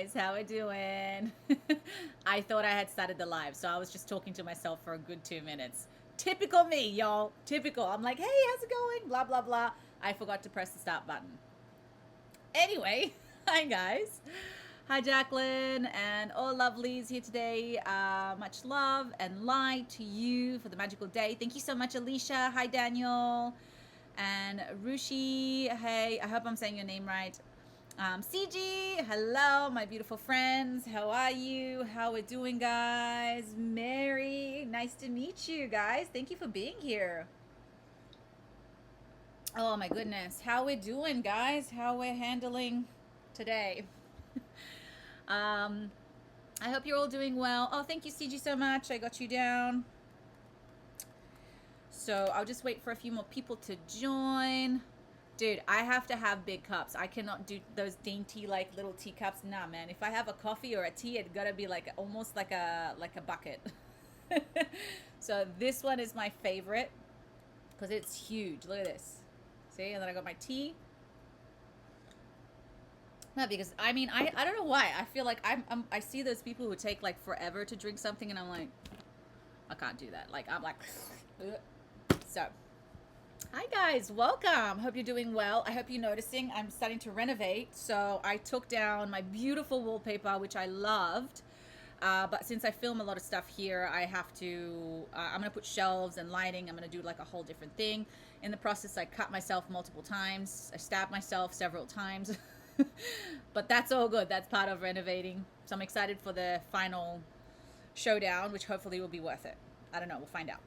guys, how we doing? I thought I had started the live, so I was just talking to myself for a good 2 minutes. Typical me, y'all. Typical. I'm like, hey, how's it going? Blah, blah, blah. I forgot to press the start button. Anyway, hi, guys. Hi, Jacqueline, and all lovelies here today. Much love and light to you for the magical day. Thank you so much, Alicia. Hi, Daniel. And Rushi. Hey, I hope I'm saying your name right. CG, hello, my beautiful friends. How are you? How we doing, guys? Mary, nice to meet you, guys. Thank you for being here. Oh my goodness, how we doing, guys? How we're handling today? I hope you're all doing well. Oh, thank you, CG, so much. I got you down. So I'll just wait for a few more people to join. Dude, I have to have big cups. I cannot do those dainty like little teacups. Nah, man. If I have a coffee or a tea, it gotta be like almost like a bucket. So this one is my favorite because it's huge. Look at this. See, and then I got my tea. No, because I mean, I don't know why. I feel like I see those people who take like forever to drink something, and I'm like, I can't do that. Like I'm like, so. Hi guys, welcome. Hope you're doing well. I hope you're noticing I'm starting to renovate. So I took down my beautiful wallpaper, which I loved. But since I film a lot of stuff here, I have to, I'm going to put shelves and lighting. I'm going to do like a whole different thing. In the process, I cut myself multiple times. I stabbed myself several times. But that's all good. That's part of renovating. So I'm excited for the final showdown, which hopefully will be worth it. I don't know. We'll find out.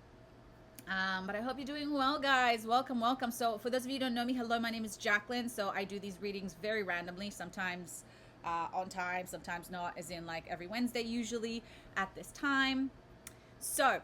But I hope you're doing well, guys. Welcome, welcome. So for those of you who don't know me, hello, my name is Jacqueline. So I do these readings very randomly, sometimes on time, sometimes not, as in like every Wednesday, usually at this time. So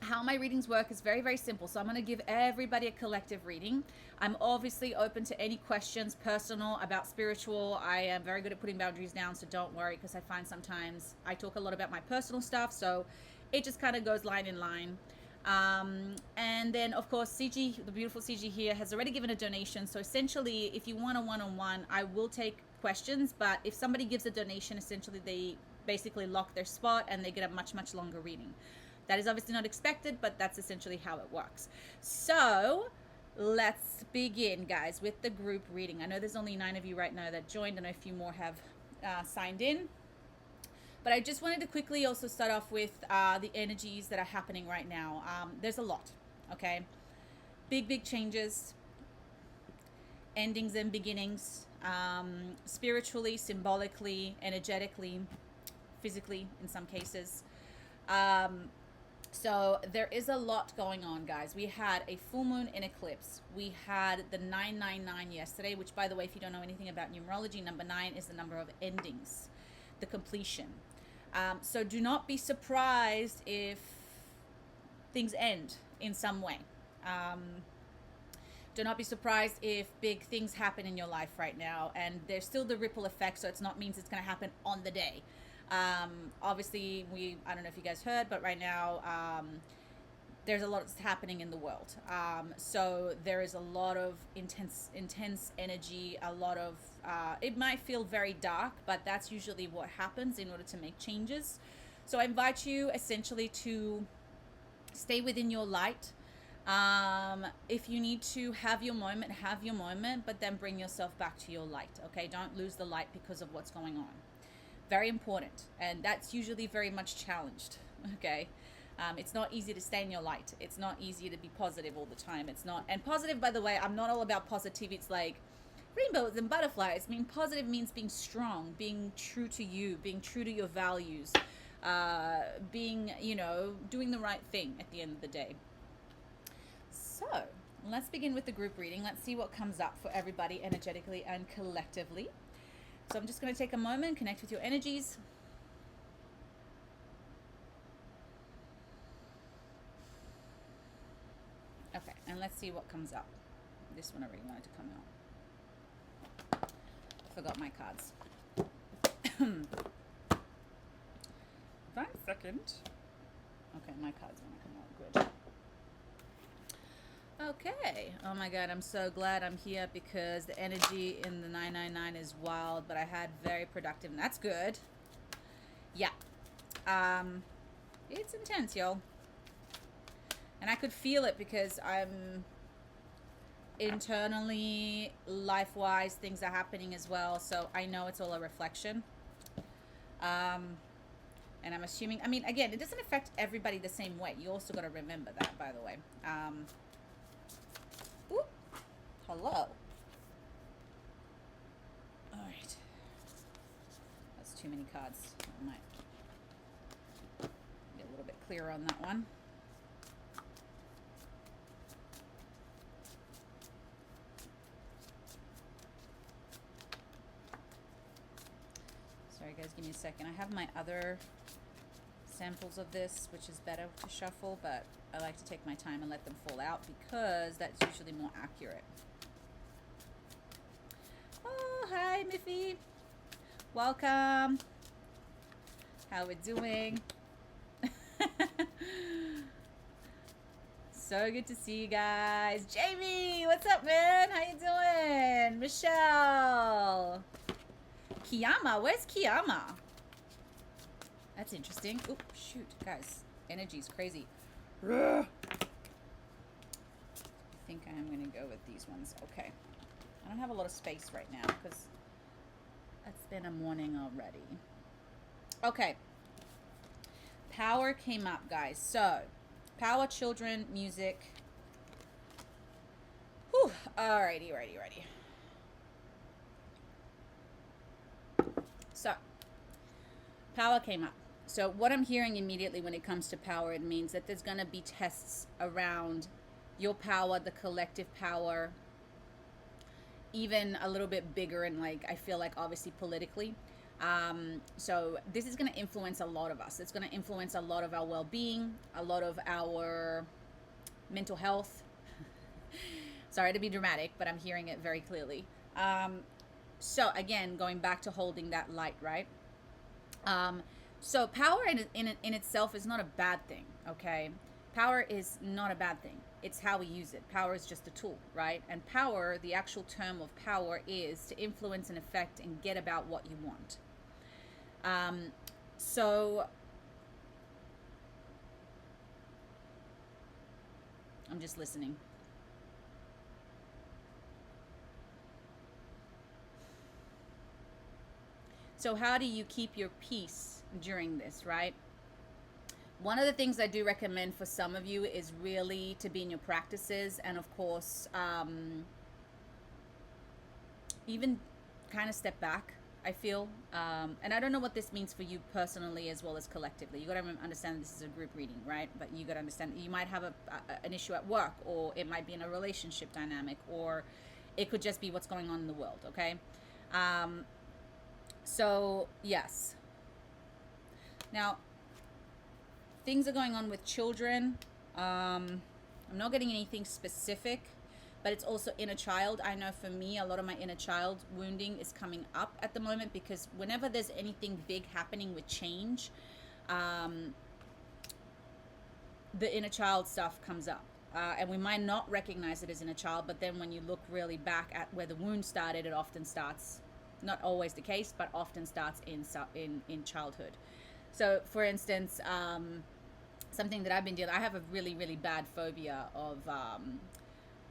how my readings work is very, very simple. So I'm going to give everybody a collective reading. I'm obviously open to any questions, personal, about spiritual. I am very good at putting boundaries down, so don't worry, because I find sometimes I talk a lot about my personal stuff, so it just kind of goes line in line. And then of course CG, the beautiful CG here, has already given a donation. So essentially, if you want a one-on-one, I will take questions, but if somebody gives a donation, essentially they basically lock their spot and they get a much, much longer reading. That is obviously not expected, but that's essentially how it works. So let's begin, guys, with the group reading. I know there's only 9 of you right now that joined, and a few more have signed in. But I just wanted to quickly also start off with the energies that are happening right now. There's a lot, okay? Big, big changes, endings and beginnings, spiritually, symbolically, energetically, physically in some cases. So there is a lot going on, guys. We had a full moon in eclipse. We had the 999 yesterday, which, by the way, if you don't know anything about numerology, number 9 is the number of endings, the completion. So do not be surprised if things end in some way. Do not be surprised if big things happen in your life right now, and there's still the ripple effect, so it's not means it's going to happen on the day. Obviously, I don't know if you guys heard, but right now there's a lot that's happening in the world. So there is a lot of intense energy, a lot of, it might feel very dark, but that's usually what happens in order to make changes. So I invite you essentially to stay within your light. If you need to have your moment, but then bring yourself back to your light, okay? Don't lose the light because of what's going on. Very important, and that's usually very much challenged, okay? It's not easy to stay in your light. It's not easy to be positive all the time. It's not, and positive, by the way, I'm not all about positivity. It's like rainbows and butterflies. I mean, positive means being strong, being true to you, being true to your values, being, you know, doing the right thing at the end of the day. So let's begin with the group reading. Let's see what comes up for everybody energetically and collectively. So I'm just going to take a moment, connect with your energies. Okay, and let's see what comes up. This one I really wanted to come out. Forgot my cards. 1 second. Okay, my cards want to come out. Good. Okay. Oh my God, I'm so glad I'm here because the energy in the 999 is wild, but I had very productive, and that's good. Yeah. Um, it's intense, y'all. And I could feel it because I'm internally, life-wise, things are happening as well. So I know it's all a reflection. Um, and I'm assuming, I mean, again, it doesn't affect everybody the same way. You also got to remember that, by the way. Ooh, hello. All right. That's too many cards. I might get a little bit clearer on that one. Sorry guys, give me a second. I have my other samples of this, which is better to shuffle, but I like to take my time and let them fall out because that's usually more accurate. Oh, hi Miffy. Welcome. How we doing? So good to see you guys. Jamie, what's up, man? How you doing? Michelle. Kiyama, where's Kiyama? That's interesting. Oh, shoot, guys. Energy's crazy. I think I am going to go with these ones. Okay. I don't have a lot of space right now because it's been a morning already. Okay. Power came up, guys. So, power, children, music. Whew. Alrighty, righty. So, power came up. So what I'm hearing immediately when it comes to power, it means that there's going to be tests around your power, the collective power, even a little bit bigger and like, I feel like obviously politically. So this is going to influence a lot of us. It's going to influence a lot of our well-being, a lot of our mental health. Sorry to be dramatic, but I'm hearing it very clearly. So again, going back to holding that light, right? So power in itself is not a bad thing, okay? Power is not a bad thing. It's how we use it. Power is just a tool, right? And power, the actual term of power is to influence and affect and get about what you want. So I'm just listening. So how do you keep your peace during this, right? One of the things I do recommend for some of you is really to be in your practices and, of course, even kind of step back, I feel. And I don't know what this means for you personally as well as collectively. You got to understand this is a group reading, right? But you got to understand you might have an issue at work, or it might be in a relationship dynamic, or it could just be what's going on in the world, okay? So, yes. Now, things are going on with children. I'm not getting anything specific, but it's also inner child. I know for me, a lot of my inner child wounding is coming up at the moment because whenever there's anything big happening with change, the inner child stuff comes up. And we might not recognize it as inner child, but then when you look really back at where the wound started, it often starts, not always the case, but often starts in childhood. So, for instance, something that I've been dealing, I have a really, really bad phobia of,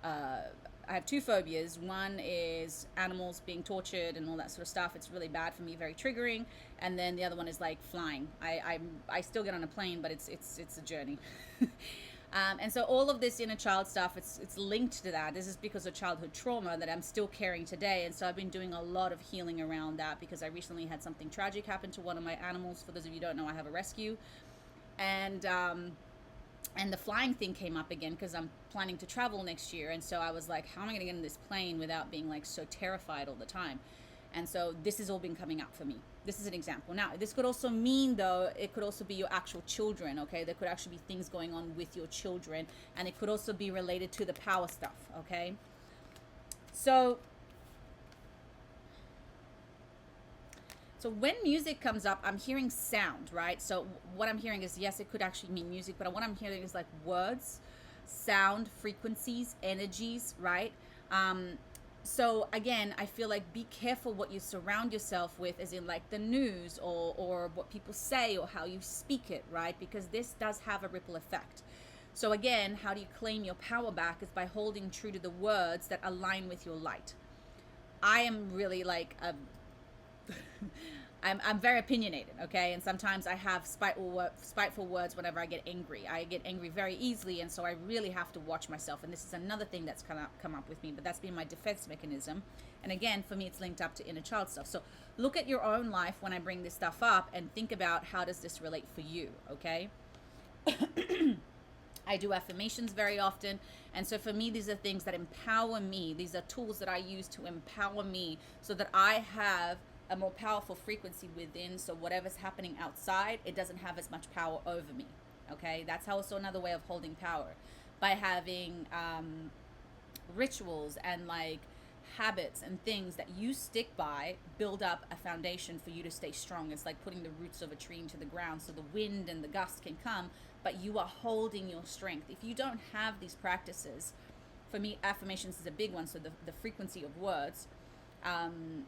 I have two phobias. One is animals being tortured and all that sort of stuff. It's really bad for me, very triggering. And then the other one is like flying. I still get on a plane, but it's a journey. And so all of this inner child stuff, it's linked to that. This is because of childhood trauma that I'm still carrying today. And so I've been doing a lot of healing around that because I recently had something tragic happen to one of my animals. For those of you who don't know, I have a rescue. And the flying thing came up again because I'm planning to travel next year. And so I was like, how am I going to get in this plane without being like so terrified all the time? And so this has all been coming up for me. This is an example. Now, this could also mean, though, it could also be your actual children, okay? There could actually be things going on with your children, and it could also be related to the power stuff, okay? So when music comes up, I'm hearing sound, right? So what I'm hearing is, yes, it could actually mean music, but what I'm hearing is like words. sound, frequencies, energies, right? So again, I feel like be careful what you surround yourself with, as in like the news or what people say or how you speak it, right? Because this does have a ripple effect. So again, how do you claim your power back is by holding true to the words that align with your light. I am really like I'm very opinionated, okay? And sometimes I have spiteful words whenever I get angry. I get angry very easily, and so I really have to watch myself. And this is another thing that's come up with me, but that's been my defense mechanism. And again, for me, it's linked up to inner child stuff. So look at your own life when I bring this stuff up and think about how does this relate for you, okay? I do affirmations very often. And so for me, these are things that empower me. These are tools that I use to empower me so that I have a more powerful frequency within. So whatever's happening outside, it doesn't have as much power over me. Okay, that's also another way of holding power, by having rituals and like habits and things that you stick by build up a foundation for you to stay strong. It's like putting the roots of a tree into the ground so the wind and the gust can come, but you are holding your strength. If you don't have these practices, for me, affirmations is a big one. So the frequency of words, I'm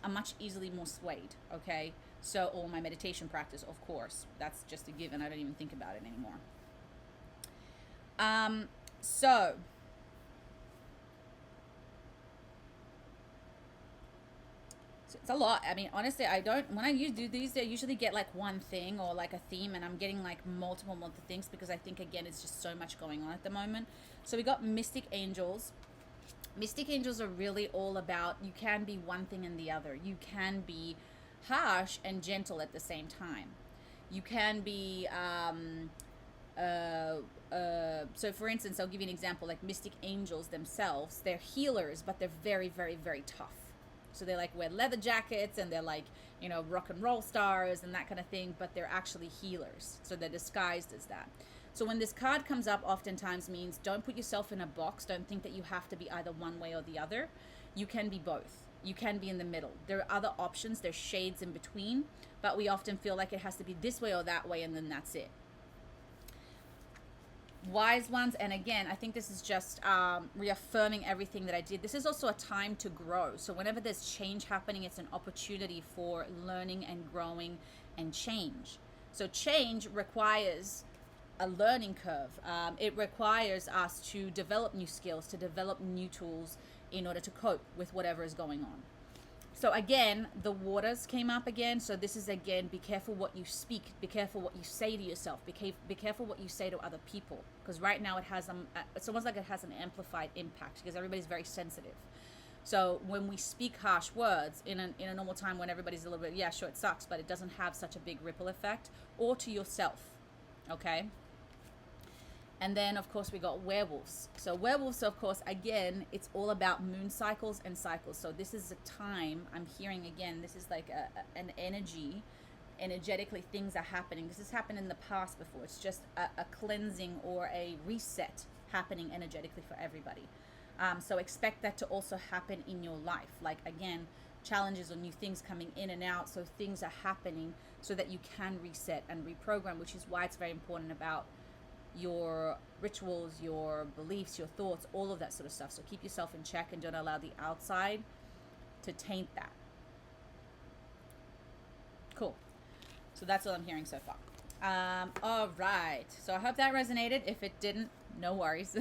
much easily more swayed, okay? So, or my meditation practice, of course, that's just a given. I don't even think about it anymore. So it's a lot. I mean, honestly, when I do these, I usually get like one thing or like a theme, and I'm getting like multiple things because I think, again, it's just so much going on at the moment. So we got mystic angels. Mystic angels are really all about, you can be one thing and the other. You can be harsh and gentle at the same time. You can be, so for instance, I'll give you an example, like mystic angels themselves, they're healers, but they're very, very, very tough. So they like wear leather jackets and they're like, you know, rock and roll stars and that kind of thing, but they're actually healers. So they're disguised as that. So when this card comes up, oftentimes means don't put yourself in a box. Don't think that you have to be either one way or the other. You can be both. You can be in the middle. There are other options. There's shades in between, but we often feel like it has to be this way or that way, and then that's it. Wise ones, and again, I think this is just reaffirming everything that I did. This is also a time to grow. So whenever there's change happening, it's an opportunity for learning and growing and change. So change requires a learning curve. It requires us to develop new skills, to develop new tools in order to cope with whatever is going on. So again, the waters came up again. So this is, again, be careful what you speak. Be careful what you say to yourself. Be careful what you say to other people. Because right now it has, it's almost like it has an amplified impact because everybody's very sensitive. So when we speak harsh words in a normal time when everybody's a little bit, yeah, sure, it sucks, but it doesn't have such a big ripple effect, or to yourself, okay? And then, of course, we got werewolves. So werewolves, of course, again, it's all about moon cycles and cycles. So this is a time, I'm hearing again, this is like an energy, energetically things are happening. This has happened in the past before. It's just a cleansing or a reset happening energetically for everybody. So expect that to also happen in your life. Like, again, challenges or new things coming in and out. So things are happening so that you can reset and reprogram, which is why it's very important about your rituals, your beliefs, your thoughts, all of that sort of stuff. So keep yourself in check and don't allow the outside to taint that. Cool. So that's what I'm hearing so far. All right. So I hope that resonated. If it didn't, no worries.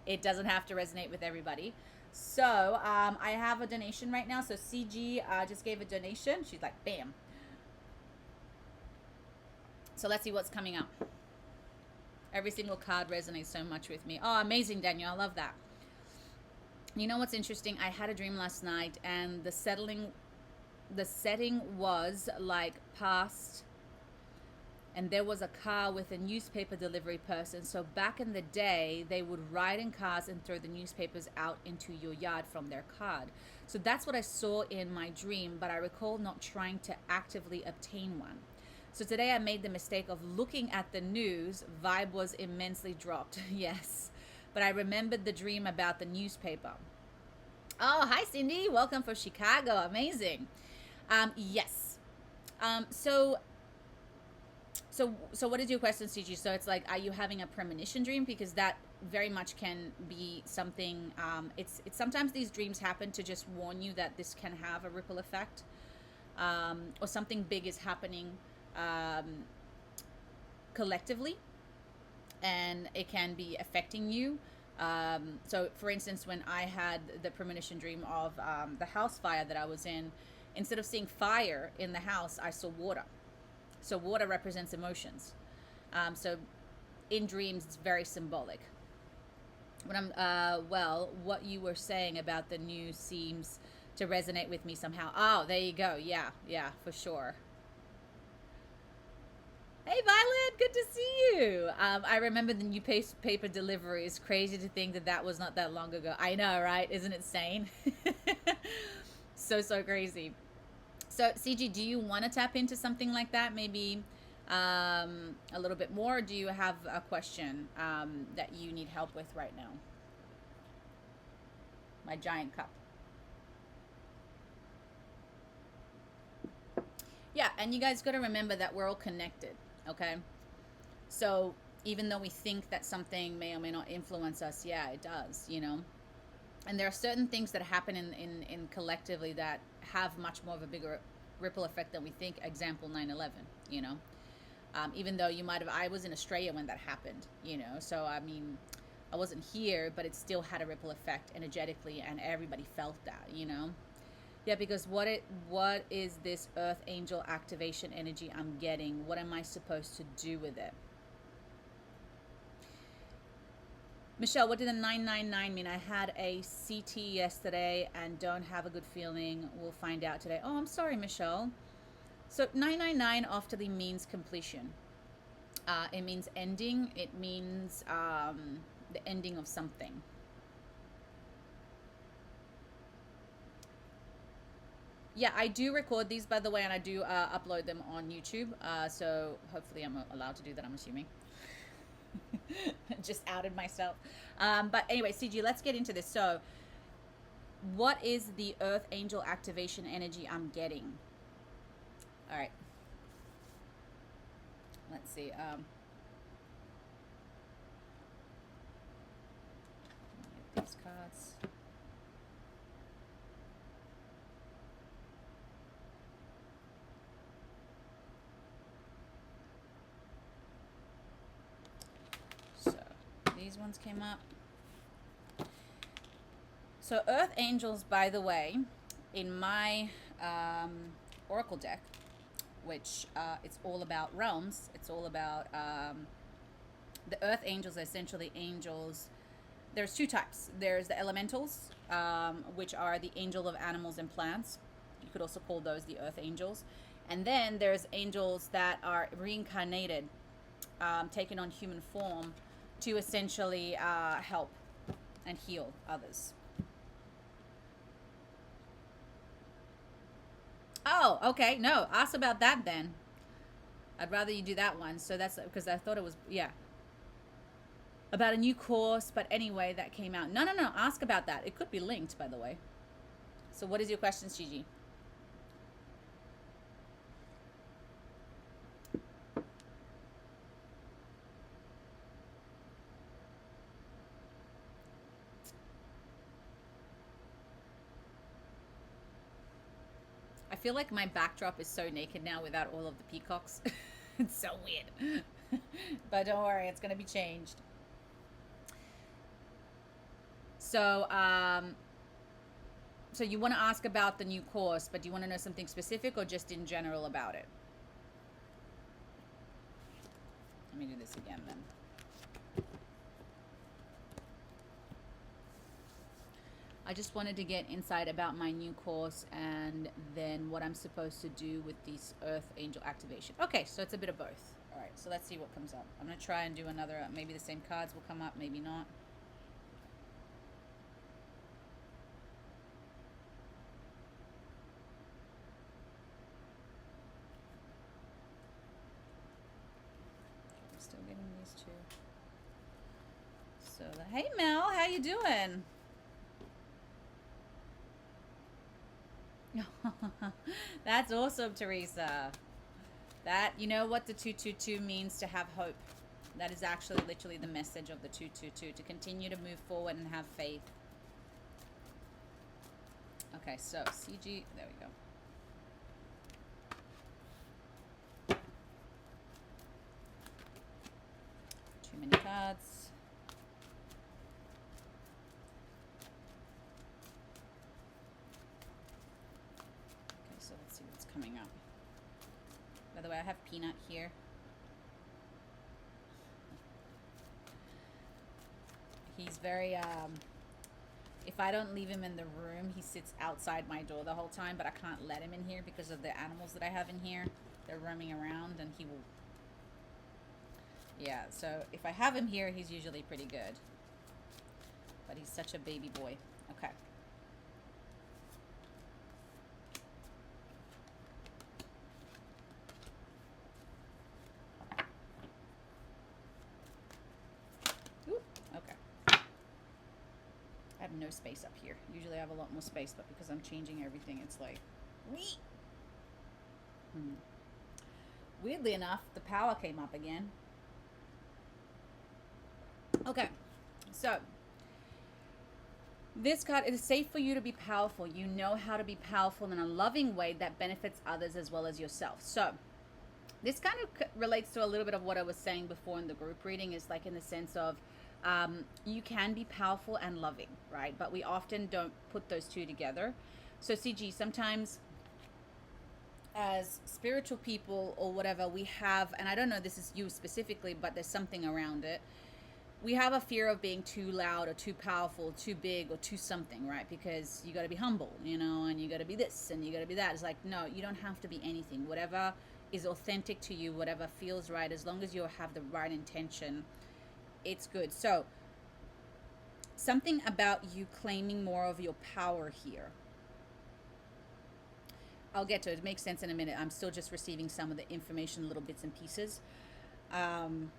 It doesn't have to resonate with everybody. So I have a donation right now. So CG just gave a donation. She's like, bam. So let's see what's coming up. Every single card resonates so much with me. Oh, amazing, Daniel. I love that. You know what's interesting? I had a dream last night, and the setting was like past, and there was a car with a newspaper delivery person. So back in the day, they would ride in cars and throw the newspapers out into your yard from their card. So that's what I saw in my dream, but I recall not trying to actively obtain one. So today I made the mistake of looking at the news. Vibe was immensely dropped. Yes. But I remembered the dream about the newspaper. Oh, hi, Cindy. Welcome from Chicago. Amazing. Yes. So So what is your question, CG? So it's like, are you having a premonition dream? Because that very much can be something. It's sometimes these dreams happen to just warn you that this can have a ripple effect, or something big is happening um, collectively, and it can be affecting you. So, for instance, when I had the premonition dream of the house fire that I was in, instead of seeing fire in the house, I saw water. So water represents emotions. So in dreams, it's very symbolic. When well, what you were saying about the news seems to resonate with me somehow. Oh, there you go. Yeah, yeah, for sure. Hey, Violet, good to see you. I remember the new paper delivery. It's crazy to think that that was not that long ago. I know, right? Isn't it insane? So crazy. So, CG, do you want to tap into something like that? Maybe a little bit more? Or do you have a question that you need help with right now? My giant cup. Yeah, and you guys got to remember that we're all connected, okay? So, even though we think that something may or may not influence us, yeah, it does, you know? And there are certain things that happen in collectively that have much more of a bigger ripple effect than we think. Example 9/11, you know, even though you might have, I was in Australia when that happened, you know, so I mean, I wasn't here, but it still had a ripple effect energetically, and everybody felt that, you know. Yeah, because what is this earth angel activation energy I'm getting? What am I supposed to do with it? Michelle, what did the 999 mean? I had a CT yesterday and don't have a good feeling. We'll find out today. Oh, I'm sorry, Michelle. So 999 often means completion. It means ending. It means the ending of something. Yeah, I do record these, by the way, and I do upload them on YouTube. So hopefully I'm allowed to do that, I'm assuming. Just outed myself. But anyway, CG, let's get into this. So what is the earth angel activation energy I'm getting? All right. Let's see. Get these cards. So these ones came up. So earth angels, by the way, in my oracle deck, which it's all about realms, it's all about the earth angels are essentially angels. There's two types. There's the elementals, which are the angel of animals and plants. You could also call those the earth angels. And then there's angels that are reincarnated, taken on human form to essentially help and heal others. Oh, okay. No, ask about that then. I'd rather you do that one. So that's because I thought it was, yeah, about a new course. But anyway, that came out. No. Ask about that. It could be linked, by the way. So what is your question, Gigi? I feel like my backdrop is so naked now without all of the peacocks. It's so weird. But don't worry, it's going to be changed. So, so you want to ask about the new course, but do you want to know something specific or just in general about it? Let me do this again then. I just wanted to get insight about my new course and then what I'm supposed to do with this earth angel activation. Okay, so it's a bit of both. All right, so let's see what comes up. I'm going to try and do another, maybe the same cards will come up, maybe not. I'm still getting these two. So, hey Mel, how you doing? That's awesome, Teresa. That, you know what the 222 means? To have hope. That is actually literally the message of the 222, to continue to move forward and have faith. Okay, so CG, there we go. Too many cards. Okay, so let's see what's coming up. By the way, I have Peanut here. He's very, if I don't leave him in the room, he sits outside my door the whole time, but I can't let him in here because of the animals that I have in here. They're roaming around and he will, yeah, so if I have him here, he's usually pretty good. But he's such a baby boy. Okay. I have no space up here. Usually I have a lot more space, but because I'm changing everything, it's like, wee. Weirdly enough, the power came up again. Okay, so this card, it is safe for you to be powerful. You know how to be powerful in a loving way that benefits others as well as yourself. So this kind of relates to a little bit of what I was saying before in the group reading, is like in the sense of, you can be powerful and loving, right? But we often don't put those two together. So CG, sometimes as spiritual people or whatever, we have, and I don't know this is you specifically, but there's something around it. We have a fear of being too loud or too powerful, too big or too something, right? Because you got to be humble, you know, and you got to be this and you got to be that. It's like, no, you don't have to be anything. Whatever is authentic to you, whatever feels right, as long as you have the right intention, it's good. So something about you claiming more of your power here. I'll get to it. It makes sense in a minute. I'm still just receiving some of the information, little bits and pieces. I'm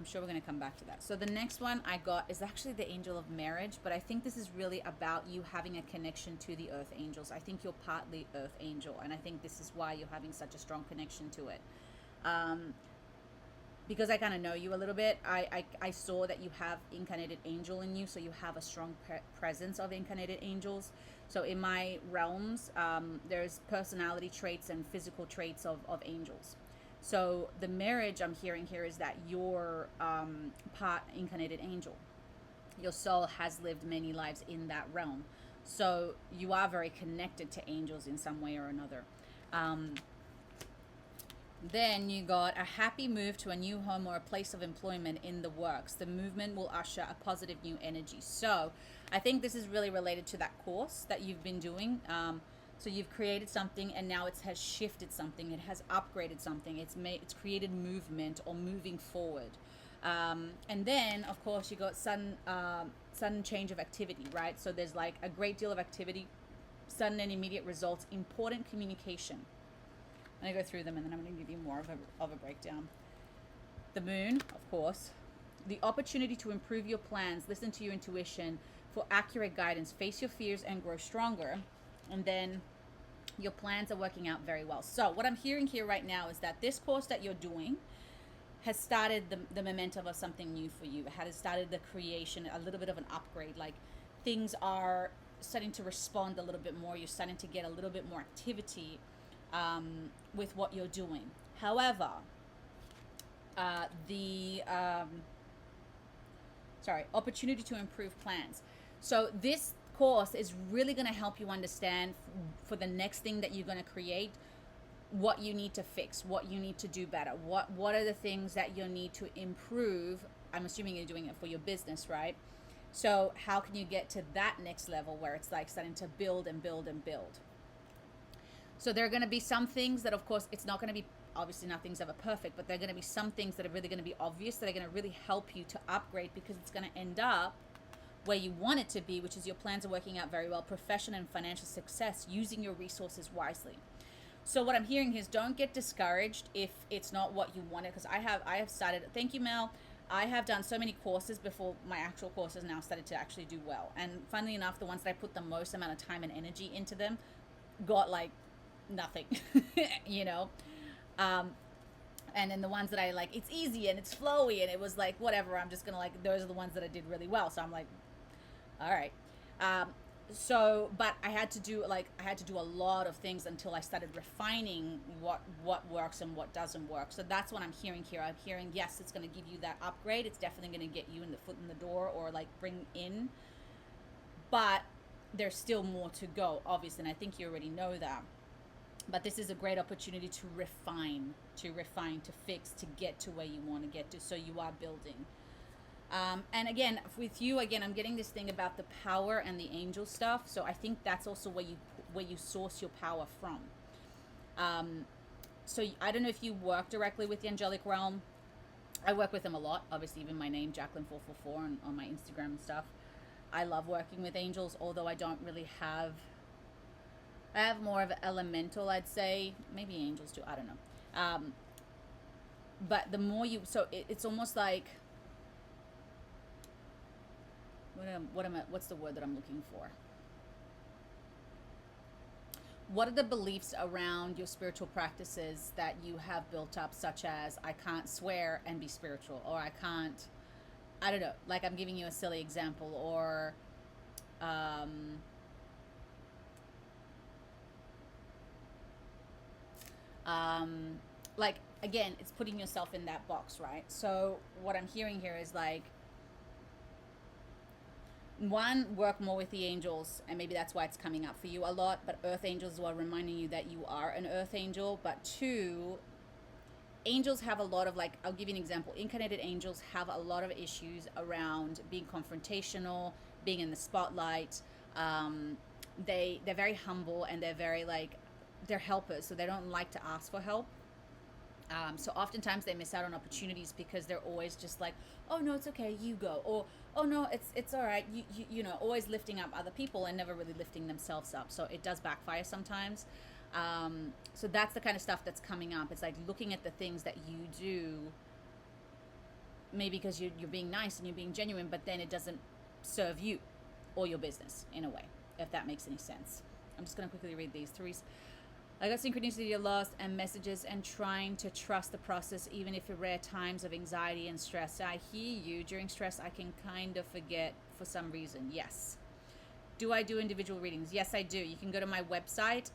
sure we're going to come back to that. So the next one I got is actually the angel of marriage, but I think this is really about you having a connection to the earth angels. I think you're partly earth angel, and I think this is why you're having such a strong connection to it. Because I kind of know you a little bit, I saw that you have incarnated angel in you, so you have a strong presence of incarnated angels. So in my realms, there's personality traits and physical traits of angels. So the marriage I'm hearing here is that you're part incarnated angel. Your soul has lived many lives in that realm. So you are very connected to angels in some way or another. Then you got a happy move to a new home or a place of employment in the works. The movement will usher a positive new energy. So I think this is really related to that course that you've been doing. So you've created something and now it has shifted something. It has upgraded something. It's created movement or moving forward. And then, of course, you got sudden change of activity, right? So there's like a great deal of activity, sudden and immediate results, important communication. I'm going to go through them and then I'm going to give you more of a breakdown. The moon, of course. The opportunity to improve your plans, listen to your intuition for accurate guidance, face your fears and grow stronger. And then your plans are working out very well. So what I'm hearing here right now is that this course that you're doing has started the momentum of something new for you. It has started the creation, a little bit of an upgrade. Like things are starting to respond a little bit more. You're starting to get a little bit more activity with what you're doing. However, opportunity to improve plans. So this course is really going to help you understand for the next thing that you're going to create, what you need to fix, what you need to do better, what are the things that you need to improve. I'm assuming you're doing it for your business, right? So how can you get to that next level where it's like starting to build and build and build? So there are going to be some things that, of course, it's not going to be, obviously nothing's ever perfect, but there are going to be some things that are really going to be obvious, that are going to really help you to upgrade, because it's going to end up where you want it to be, which is your plans are working out very well, profession and financial success, using your resources wisely. So what I'm hearing is, don't get discouraged if it's not what you wanted, because I have started, thank you, Mel, I have done so many courses before my actual courses now started to actually do well. And funnily enough, the ones that I put the most amount of time and energy into them got like nothing, you know. Um, and then the ones that I like, it's easy and it's flowy, and it was like whatever. I'm just gonna like those are the ones that I did really well. So I'm like, all right. Um, but I had to do a lot of things until I started refining what works and what doesn't work. So that's what I'm hearing here. I'm hearing yes, it's going to give you that upgrade. It's definitely going to get you in the foot in the door or like bring in, but there's still more to go, obviously, and I think you already know that. But this is a great opportunity to refine, to fix, to get to where you want to get to. So you are building. And again, with you, again, I'm getting this thing about the power and the angel stuff. So I think that's also where you source your power from. So I don't know if you work directly with the angelic realm. I work with them a lot. Obviously, even my name, Jacqueline444, on my Instagram and stuff. I love working with angels, although I don't really have. I have more of an elemental, I'd say. Maybe angels too. I don't know. But the more you, so it's almost like what's the word that I'm looking for? What are the beliefs around your spiritual practices that you have built up, such as I can't swear and be spiritual, or I don't know, like I'm giving you a silly example, or um, like again, it's putting yourself in that box, right? So what I'm hearing here is like, one, work more with the angels, and maybe that's why it's coming up for you a lot, but earth angels are reminding you that you are an earth angel. But two, angels have a lot of, like, I'll give you an example. Incarnated angels have a lot of issues around being confrontational, being in the spotlight. They're very humble, and they're very like, they're helpers, so they don't like to ask for help. So oftentimes they miss out on opportunities because they're always just like, oh no, it's okay, you go, or oh no, it's all right, you know, always lifting up other people and never really lifting themselves up. So it does backfire sometimes. So that's the kind of stuff that's coming up. It's like looking at the things that you do, maybe because you're being nice and you're being genuine, but then it doesn't serve you or your business in a way, if that makes any sense. I'm just going to quickly read these. Therese, I got synchronicity, lost, and messages, and trying to trust the process, even if at rare times of anxiety and stress. I hear you. During stress, I can kind of forget for some reason. Yes. Do I do individual readings? Yes, I do. You can go to my website,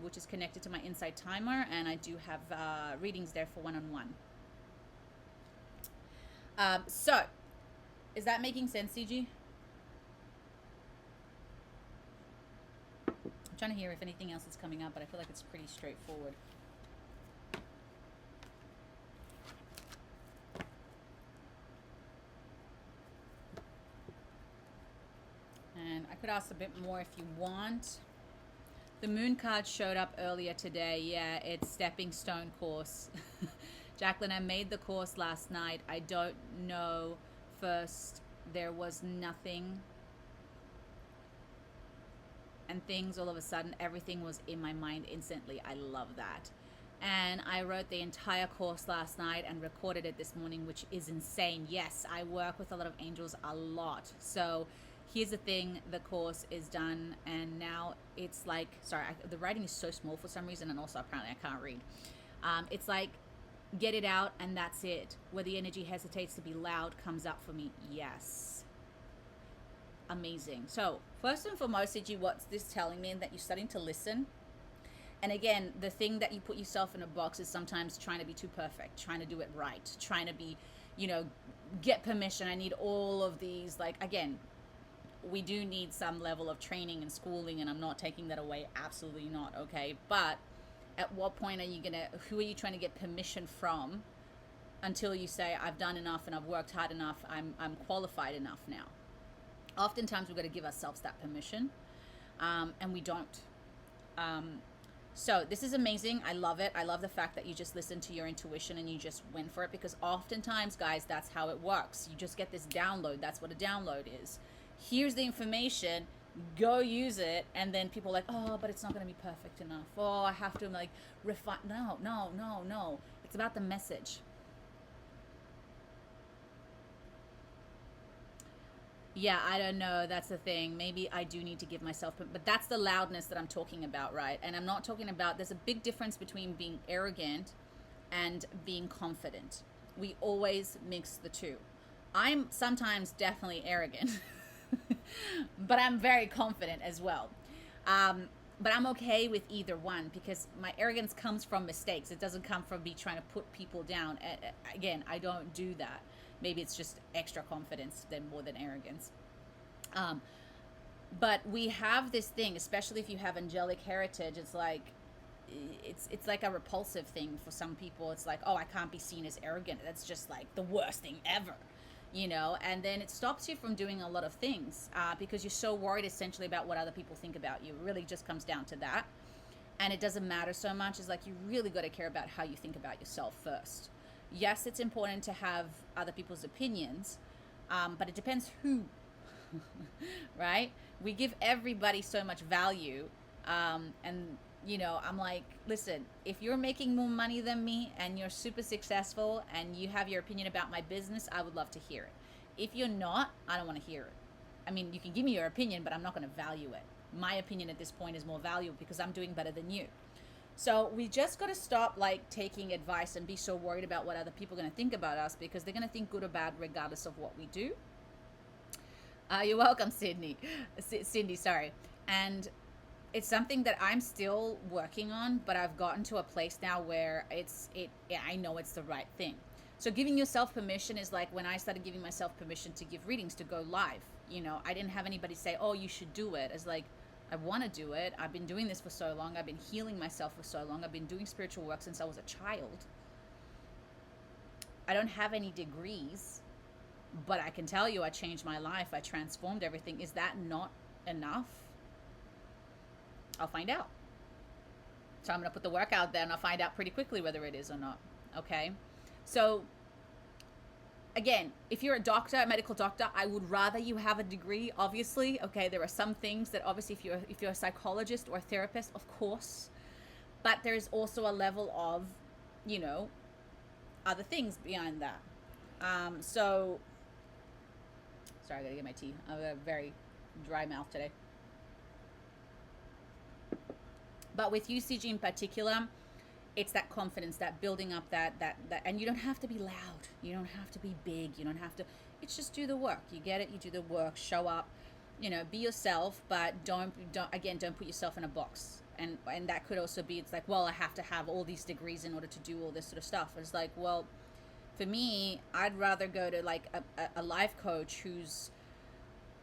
which is connected to my Insight Timer, and I do have readings there for one-on-one. So, is that making sense, CG? Trying to hear if anything else is coming up, but I feel like it's pretty straightforward. And I could ask a bit more if you want. The moon card showed up earlier today. Yeah, it's stepping stone course. Jacqueline, I made the course last night. I don't know. First, there was nothing. And things, all of a sudden, everything was in my mind instantly. I love that. And I wrote the entire course last night and recorded it this morning, which is insane. Yes, I work with a lot of angels a lot. So here's the thing, the course is done, and now it's like, sorry, the writing is so small for some reason, and also apparently I can't read. It's like, get it out, and that's it. Where the energy hesitates to be loud comes up for me. Yes. Amazing. So first and foremost, CG, what's this telling me? That you're starting to listen. And again, the thing that you put yourself in a box is sometimes trying to be too perfect, trying to do it right, trying to be, you know, get permission. I need all of these. Like, again, we do need some level of training and schooling, and I'm not taking that away. Absolutely not. Okay. But at what point are you who are you trying to get permission from until you say, I've done enough and I've worked hard enough. I'm qualified enough now. Oftentimes we've got to give ourselves that permission, and we don't. So this is amazing. I love it. I love the fact that you just listened to your intuition and you just went for it, because oftentimes, guys, that's how it works. You just get this download. That's what a download is. Here's the information. Go use it. And then people are like, oh, but it's not going to be perfect enough. Oh, I have to like refine. No. It's about the message. Yeah, I don't know. That's the thing. Maybe I do need to give myself, but that's the loudness that I'm talking about, right? And I'm not talking about, there's a big difference between being arrogant and being confident. We always mix the two. I'm sometimes definitely arrogant, but I'm very confident as well. Um, but I'm okay with either one because my arrogance comes from mistakes. It doesn't come from me trying to put people down. Again, I don't do that. Maybe it's just extra confidence than more than arrogance. Um, but we have this thing, especially if you have angelic heritage. It's like a repulsive thing for some people. It's like, oh, I can't be seen as arrogant. That's just like the worst thing ever, and then it stops you from doing a lot of things because you're so worried essentially about what other people think about you. It really just comes down to that. And it doesn't matter so much. It's like you really got to care about how you think about yourself first. Yes, it's important to have other people's opinions, but it depends who. Right? We give everybody so much value, and I'm like, listen, if you're making more money than me and you're super successful and you have your opinion about my business, I would love to hear it. If you're not, I don't want to hear it. I mean, you can give me your opinion, but I'm not going to value it. My opinion at this point is more valuable because I'm doing better than you. So we just got to stop like taking advice and be so worried about what other people are going to think about us, because they're going to think good or bad regardless of what we do. You're welcome, Cindy, sorry. And it's something that I'm still working on, but I've gotten to a place now where I know it's the right thing. So giving yourself permission is like when I started giving myself permission to give readings, to go live. I didn't have anybody say, oh, you should do it. It's like, I want to do it. I've been doing this for so long. I've been healing myself for so long. I've been doing spiritual work since I was a child. I don't have any degrees, but I can tell you I changed my life. I transformed everything. Is that not enough? I'll find out. So I'm going to put the work out there and I'll find out pretty quickly whether it is or not. Okay? So again, if you're a medical doctor, I would rather you have a degree, obviously. Okay, there are some things that obviously if you're a psychologist or a therapist, of course. But there's also a level of, other things behind that. So sorry, I gotta get my tea. I have a very dry mouth today. But with UCG in particular, it's that confidence, that building up that, and you don't have to be loud. You don't have to be big. You don't have to, it's just do the work. You get it, you do the work, show up, be yourself, but don't put yourself in a box. And that could also be, it's like, well, I have to have all these degrees in order to do all this sort of stuff. It's like, well, for me, I'd rather go to like a life coach who's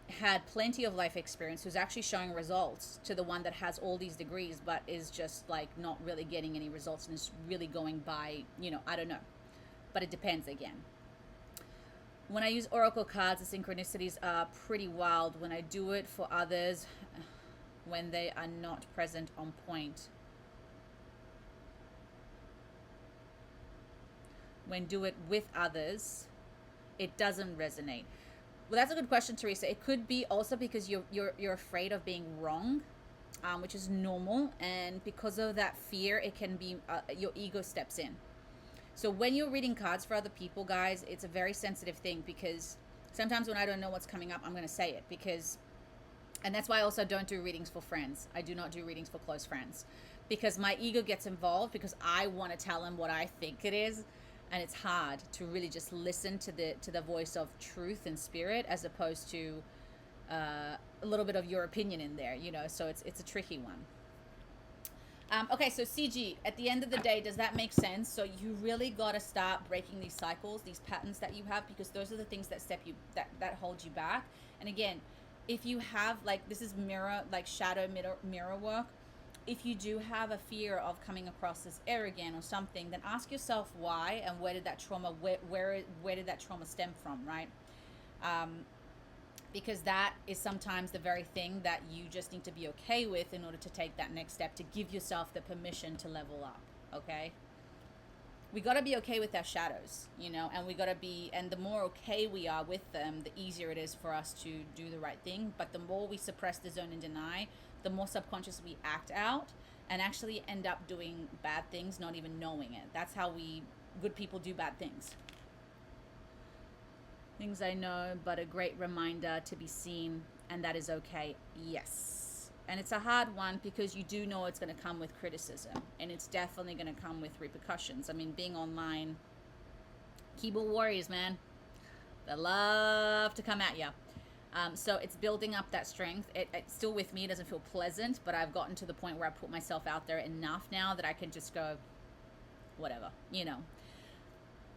had plenty of life experience, who's actually showing results, to the one that has all these degrees but is just like not really getting any results and is really going by, I don't know. But it depends again. When I use oracle cards, the synchronicities are pretty wild. When I do it for others, when they are not present on point. When do it with others, it doesn't resonate. Well, that's a good question, Teresa. It could be also because you're afraid of being wrong, which is normal, and because of that fear, it can be your ego steps in. So when you're reading cards for other people, guys, it's a very sensitive thing, because sometimes when I don't know what's coming up, I'm going to say it, and that's why I also don't do readings for friends. I do not do readings for close friends, because my ego gets involved, because I want to tell them what I think it is. And it's hard to really just listen to the voice of truth and spirit, as opposed to a little bit of your opinion in there, so it's a tricky one. Okay, so CG, at the end of the day, does that make sense? So you really got to start breaking these cycles, these patterns that you have, because those are the things that hold you back. And again, if you have, like, this is shadow mirror work. If you do have a fear of coming across as arrogant or something, then ask yourself why, and where did that trauma where did that trauma stem from, right? Because that is sometimes the very thing that you just need to be okay with in order to take that next step, to give yourself the permission to level up. Okay, we got to be okay with our shadows, and we got to be, and the more okay we are with them, the easier it is for us to do the right thing. But the more we suppress, disown, and deny, the more subconscious we act out and actually end up doing bad things, not even knowing it. That's how good people do bad things. Things I know, but a great reminder to be seen, and that is okay. Yes. And it's a hard one because you do know it's going to come with criticism, and it's definitely going to come with repercussions. I mean, being online, keyboard warriors, man, they love to come at you. So it's building up that strength. It's still with me. It doesn't feel pleasant, but I've gotten to the point where I put myself out there enough now that I can just go, whatever, you know.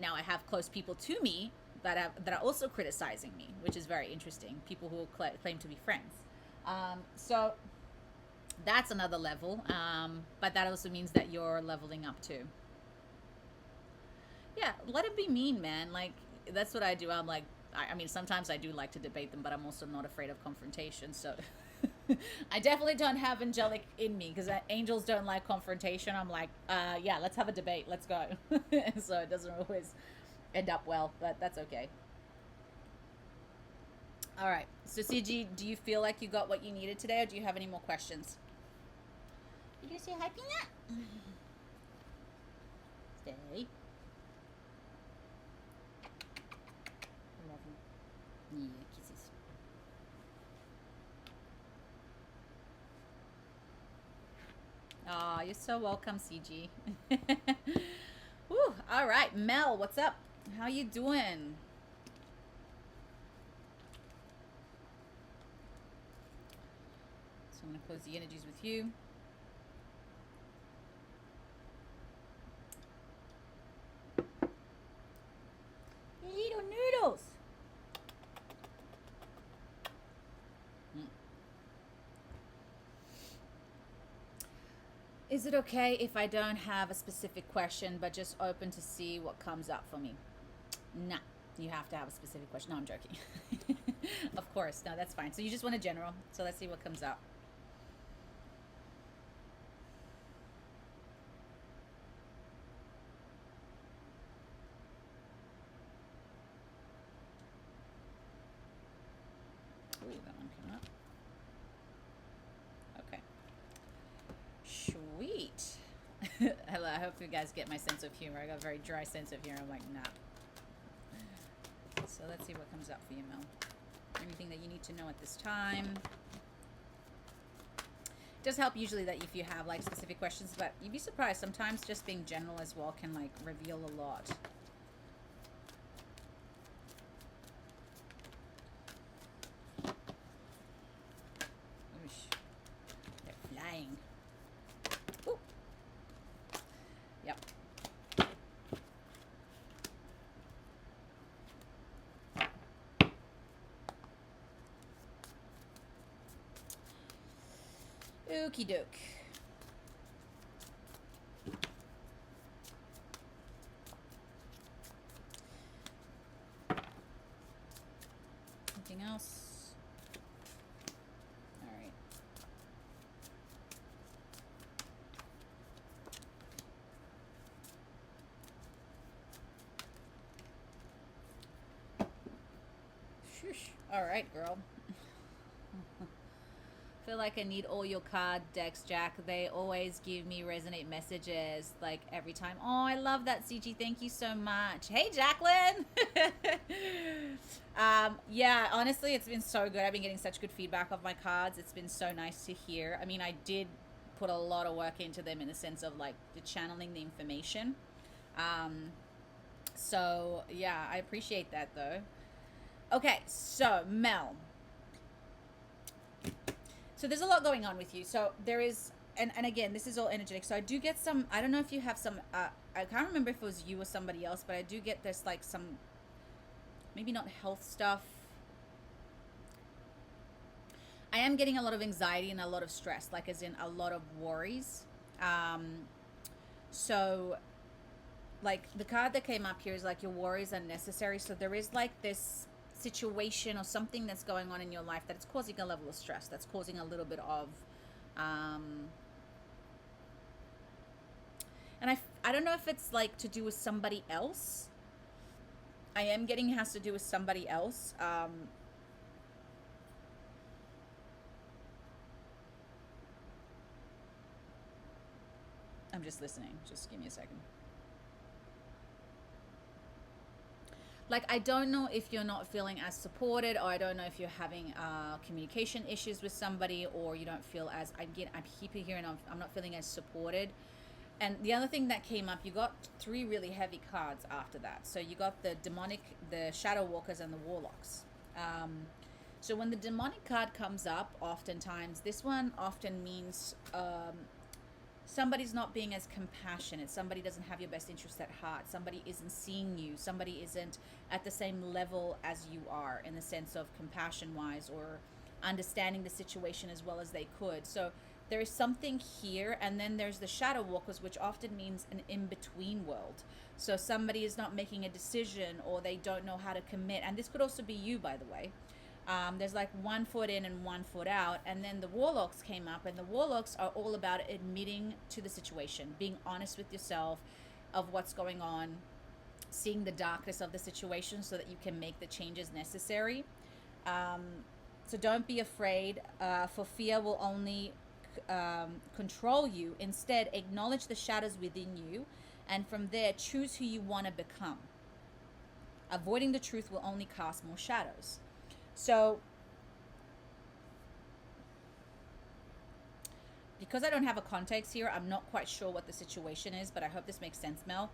Now I have close people to me that are also criticizing me, which is very interesting. People who claim to be friends. So that's another level. But that also means that you're leveling up too. Yeah, let it be mean, man. Like, that's what I do. I'm like, I mean, sometimes I do like to debate them, but I'm also not afraid of confrontation. So I definitely don't have angelic in me because angels don't like confrontation. I'm like, yeah, let's have a debate. Let's go. So it doesn't always end up well, but that's okay. All right. So, CG, do you feel like you got what you needed today, or do you have any more questions? You gonna say hi, Peanut? Stay. Love you. Yeah, kisses. Oh, you're so welcome, CG. Whew, all right, Mel, what's up? How you doing? So I'm gonna close the energies with you. Little noodles. Is it okay if I don't have a specific question, but just open to see what comes up for me? Nah, you have to have a specific question. No, I'm joking. Of course, no, that's fine. So you just want a general. So let's see what comes up. Ooh, that one came up. Okay. Sweet. Hello, I hope you guys get my sense of humor. I got a very dry sense of humor. I'm like, nah. So let's see what comes up for you, Mel. Anything that you need to know at this time? It does help usually that if you have like specific questions, but you'd be surprised. Sometimes just being general as well can like reveal a lot. Oosh. They're flying. Ooh. Yep. Okie doke. Anything else? All right. Shush. All right, girl. Feel like I need all your card decks, Jack. They always give me resonate messages like every time. Oh, I love that, CG. Thank you so much. Hey, Jacqueline. Yeah, honestly, it's been so good. I've been getting such good feedback of my cards. It's been so nice to hear. I mean, I did put a lot of work into them in the sense of like the channeling the information. So yeah, I appreciate that though. Okay, so Mel. So there's a lot going on with you. So there is, and again, this is all energetic. So I do get some, I don't know if you have some, I can't remember if it was you or somebody else, but I do get this like some, maybe not health stuff. I am getting a lot of anxiety and a lot of stress, like as in a lot of worries. So like the card that came up here is like your worries are necessary. So there is like this situation or something that's going on in your life that it's causing a level of stress, that's causing a little bit of and I don't know if it's like to do with somebody else. I am getting it has to do with somebody else. I'm just listening, just give me a second. Like, I don't know if you're not feeling as supported, or I don't know if you're having communication issues with somebody, or you don't feel as, again, I keep hearing I'm not feeling as supported. And the other thing that came up, you got three really heavy cards after that. So you got the demonic, the shadow walkers, and the warlocks. So when the demonic card comes up, oftentimes, this one often means somebody's not being as compassionate. Somebody doesn't have your best interest at heart. Somebody isn't seeing you. Somebody isn't at the same level as you are in the sense of compassion wise, or understanding the situation as well as they could. So there is something here. And then there's the shadow walkers, which often means an in-between world. So somebody is not making a decision, or they don't know how to commit. And this could also be you, by the way. There's like 1 foot in and 1 foot out. And then the warlocks came up, and the warlocks are all about admitting to the situation, being honest with yourself of what's going on, seeing the darkness of the situation so that you can make the changes necessary. So don't be afraid, for fear will only control you. Instead, acknowledge the shadows within you, and from there, choose who you want to become. Avoiding the truth will only cast more shadows. So, because I don't have a context here, I'm not quite sure what the situation is, but I hope this makes sense, Mel.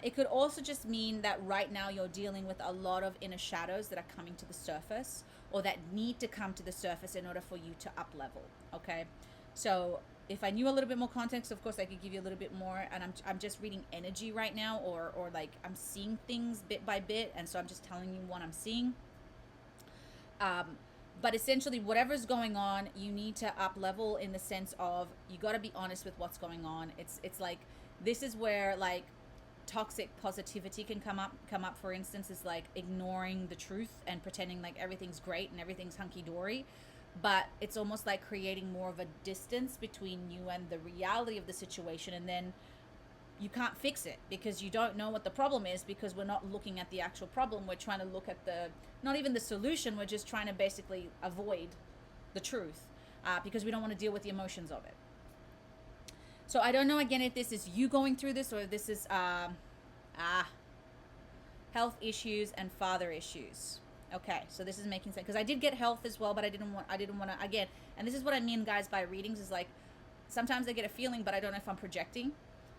It could also just mean that right now you're dealing with a lot of inner shadows that are coming to the surface, or that need to come to the surface in order for you to up level. Okay, so if I knew a little bit more context, of course I could give you a little bit more, and I'm just reading energy right now, or like I'm seeing things bit by bit, and so I'm just telling you what I'm seeing. But essentially, whatever's going on, you need to up level in the sense of you got to be honest with what's going on. It's like, this is where like toxic positivity can come up. For instance, is like ignoring the truth and pretending like everything's great and everything's hunky-dory. But it's almost like creating more of a distance between you and the reality of the situation, and then you can't fix it because you don't know what the problem is, because we're not looking at the actual problem. We're trying to look at not even the solution. We're just trying to basically avoid the truth, because we don't want to deal with the emotions of it. So I don't know, again, if this is you going through this, or if this is health issues and father issues. Okay, so this is making sense, because I did get health as well, but I didn't want to, again, and this is what I mean, guys, by readings, is like sometimes I get a feeling, but I don't know if I'm projecting.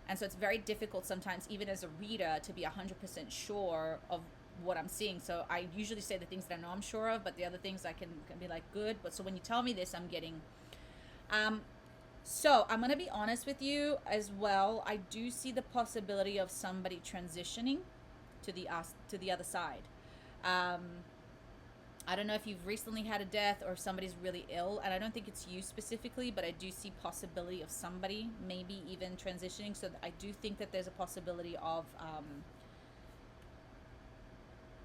And so it's very difficult sometimes, even as a reader, to be 100% sure of what I'm seeing. So I usually say the things that I know I'm sure of, but the other things I can be like, good. But so when you tell me this, I'm getting... So I'm going to be honest with you as well. I do see the possibility of somebody transitioning to the other side. I don't know if you've recently had a death, or if somebody's really ill, and I don't think it's you specifically, but I do see possibility of somebody maybe even transitioning. So I do think that there's a possibility of,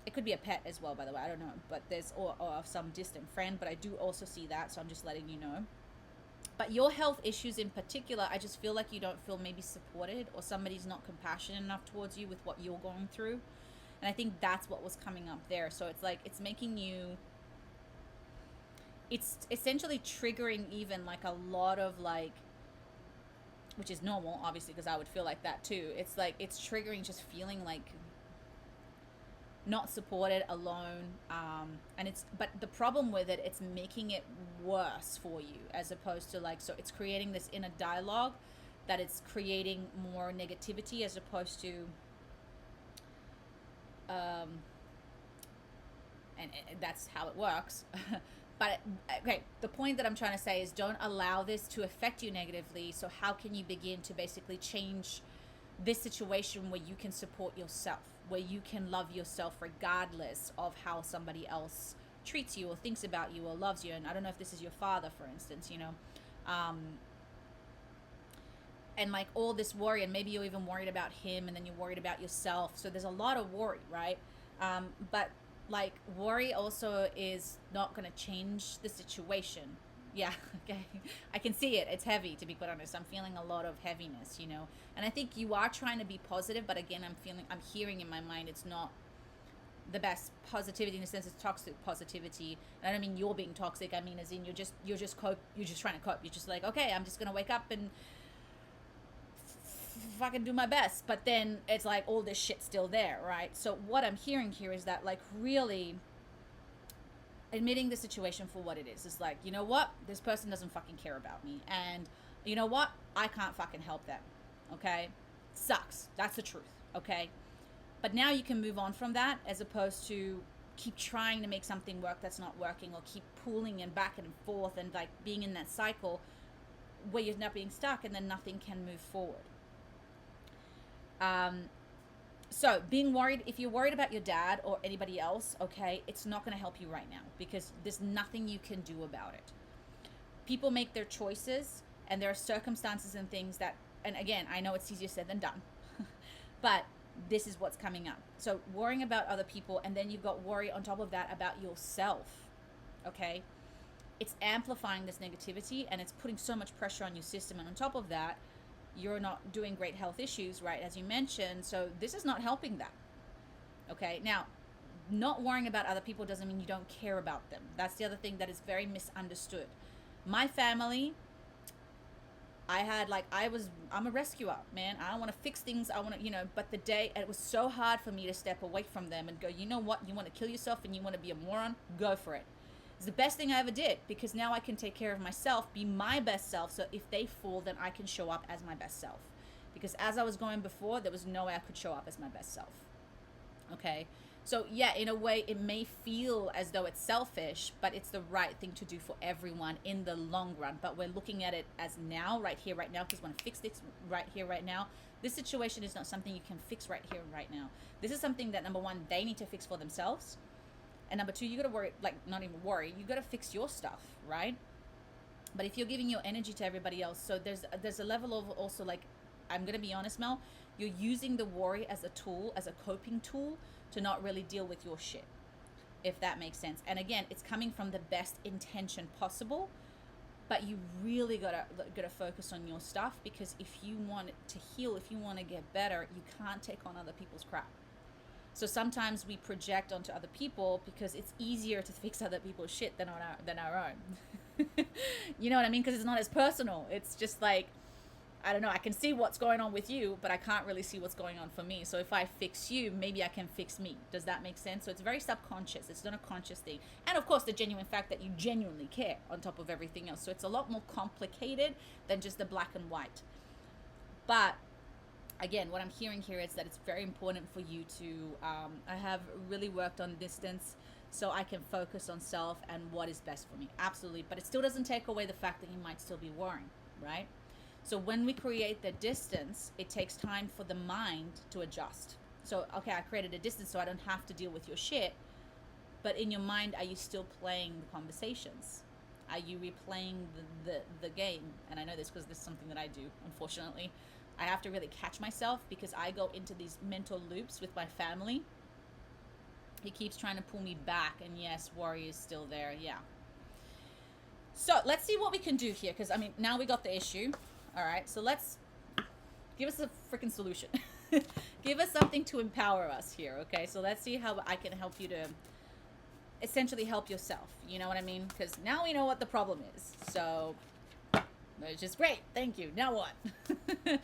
it could be a pet as well, by the way, I don't know, but there's, or of some distant friend, but I do also see that, so I'm just letting you know. But your health issues in particular, I just feel like you don't feel maybe supported, or somebody's not compassionate enough towards you with what you're going through. And I think that's what was coming up there. So it's like, it's making you, it's essentially triggering even like a lot of like, which is normal, obviously, because I would feel like that too. It's like, it's triggering just feeling like not supported, alone. And but the problem with it, it's making it worse for you, as opposed to like, so it's creating this inner dialogue that it's creating more negativity, as opposed to, and that's how it works. But okay, the point that I'm trying to say is, don't allow this to affect you negatively. So how can you begin to basically change this situation where you can support yourself, where you can love yourself regardless of how somebody else treats you or thinks about you or loves you? And I don't know if this is your father, for instance, you know, and like all this worry, and maybe you're even worried about him, and then you're worried about yourself. So there's a lot of worry, right? But like, worry also is not going to change the situation. Yeah, okay. I can see it. It's heavy, to be quite honest. I'm feeling a lot of heaviness, you know. And I think you are trying to be positive, but again, I'm hearing in my mind, it's not the best positivity, in the sense it's toxic positivity. And I don't mean you're being toxic. I mean as in you're just trying to cope. You're just like, okay, I'm just going to wake up and fucking do my best, but then it's like all this shit still there, right? So what I'm hearing here is that like really admitting the situation for what it is like, you know what, this person doesn't fucking care about me, and you know what, I can't fucking help them. Okay, sucks, that's the truth. Okay, but now you can move on from that, as opposed to keep trying to make something work that's not working, or keep pulling and back and forth and like being in that cycle where you're not being stuck and then nothing can move forward. So being worried, if you're worried about your dad or anybody else, okay, it's not going to help you right now, because there's nothing you can do about it. People make their choices, and there are circumstances and things that, and again, I know it's easier said than done, but this is what's coming up. So worrying about other people, and then you've got worry on top of that about yourself, okay? It's amplifying this negativity, and it's putting so much pressure on your system, and on top of that, you're not doing great health issues, right, as you mentioned. So this is not helping that. Okay, now, not worrying about other people doesn't mean you don't care about them. That's the other thing that is very misunderstood. My family, I'm a rescuer, man. I don't want to fix things. I want to, but it was so hard for me to step away from them and go, you know what, you want to kill yourself and you want to be a moron, go for it. It's the best thing I ever did, because now I can take care of myself, be my best self, so if they fall, then I can show up as my best self. Because as I was going before, there was no way I could show up as my best self. Okay? So yeah, in a way, it may feel as though it's selfish, but it's the right thing to do for everyone in the long run. But we're looking at it as now, right here, right now, because we want to fix this right here, right now. This situation is not something you can fix right here, right now. This is something that, number one, they need to fix for themselves. And number two, you got to worry, like not even worry, you got to fix your stuff, right? But if you're giving your energy to everybody else, so there's a level of also like, I'm going to be honest, Mel, you're using the worry as a tool, as a coping tool to not really deal with your shit, if that makes sense. And again, it's coming from the best intention possible, but you really got to focus on your stuff, because if you want to heal, if you want to get better, you can't take on other people's crap. So sometimes we project onto other people because it's easier to fix other people's shit than our own. You know what I mean? Because it's not as personal. It's just like, I don't know, I can see what's going on with you, but I can't really see what's going on for me. So if I fix you, maybe I can fix me. Does that make sense? So it's very subconscious. It's not a conscious thing. And of course, the genuine fact that you genuinely care on top of everything else. So it's a lot more complicated than just the black and white. But again, what I'm hearing here is that it's very important for you to, I have really worked on distance so I can focus on self and what is best for me. Absolutely. But it still doesn't take away the fact that you might still be worrying, right? So when we create the distance, it takes time for the mind to adjust. So, okay, I created a distance so I don't have to deal with your shit. But in your mind, are you still playing the conversations? Are you replaying the game? And I know this because this is something that I do, unfortunately. I have to really catch myself because I go into these mental loops with my family. He keeps trying to pull me back, and yes, worry is still there, yeah. So let's see what we can do here, because I mean, now we got the issue. All right, so let's give us a freaking solution. Give us something to empower us here, okay? So let's see how I can help you to essentially help yourself. You know what I mean? Because now we know what the problem is. So which is great. Thank you. Now what?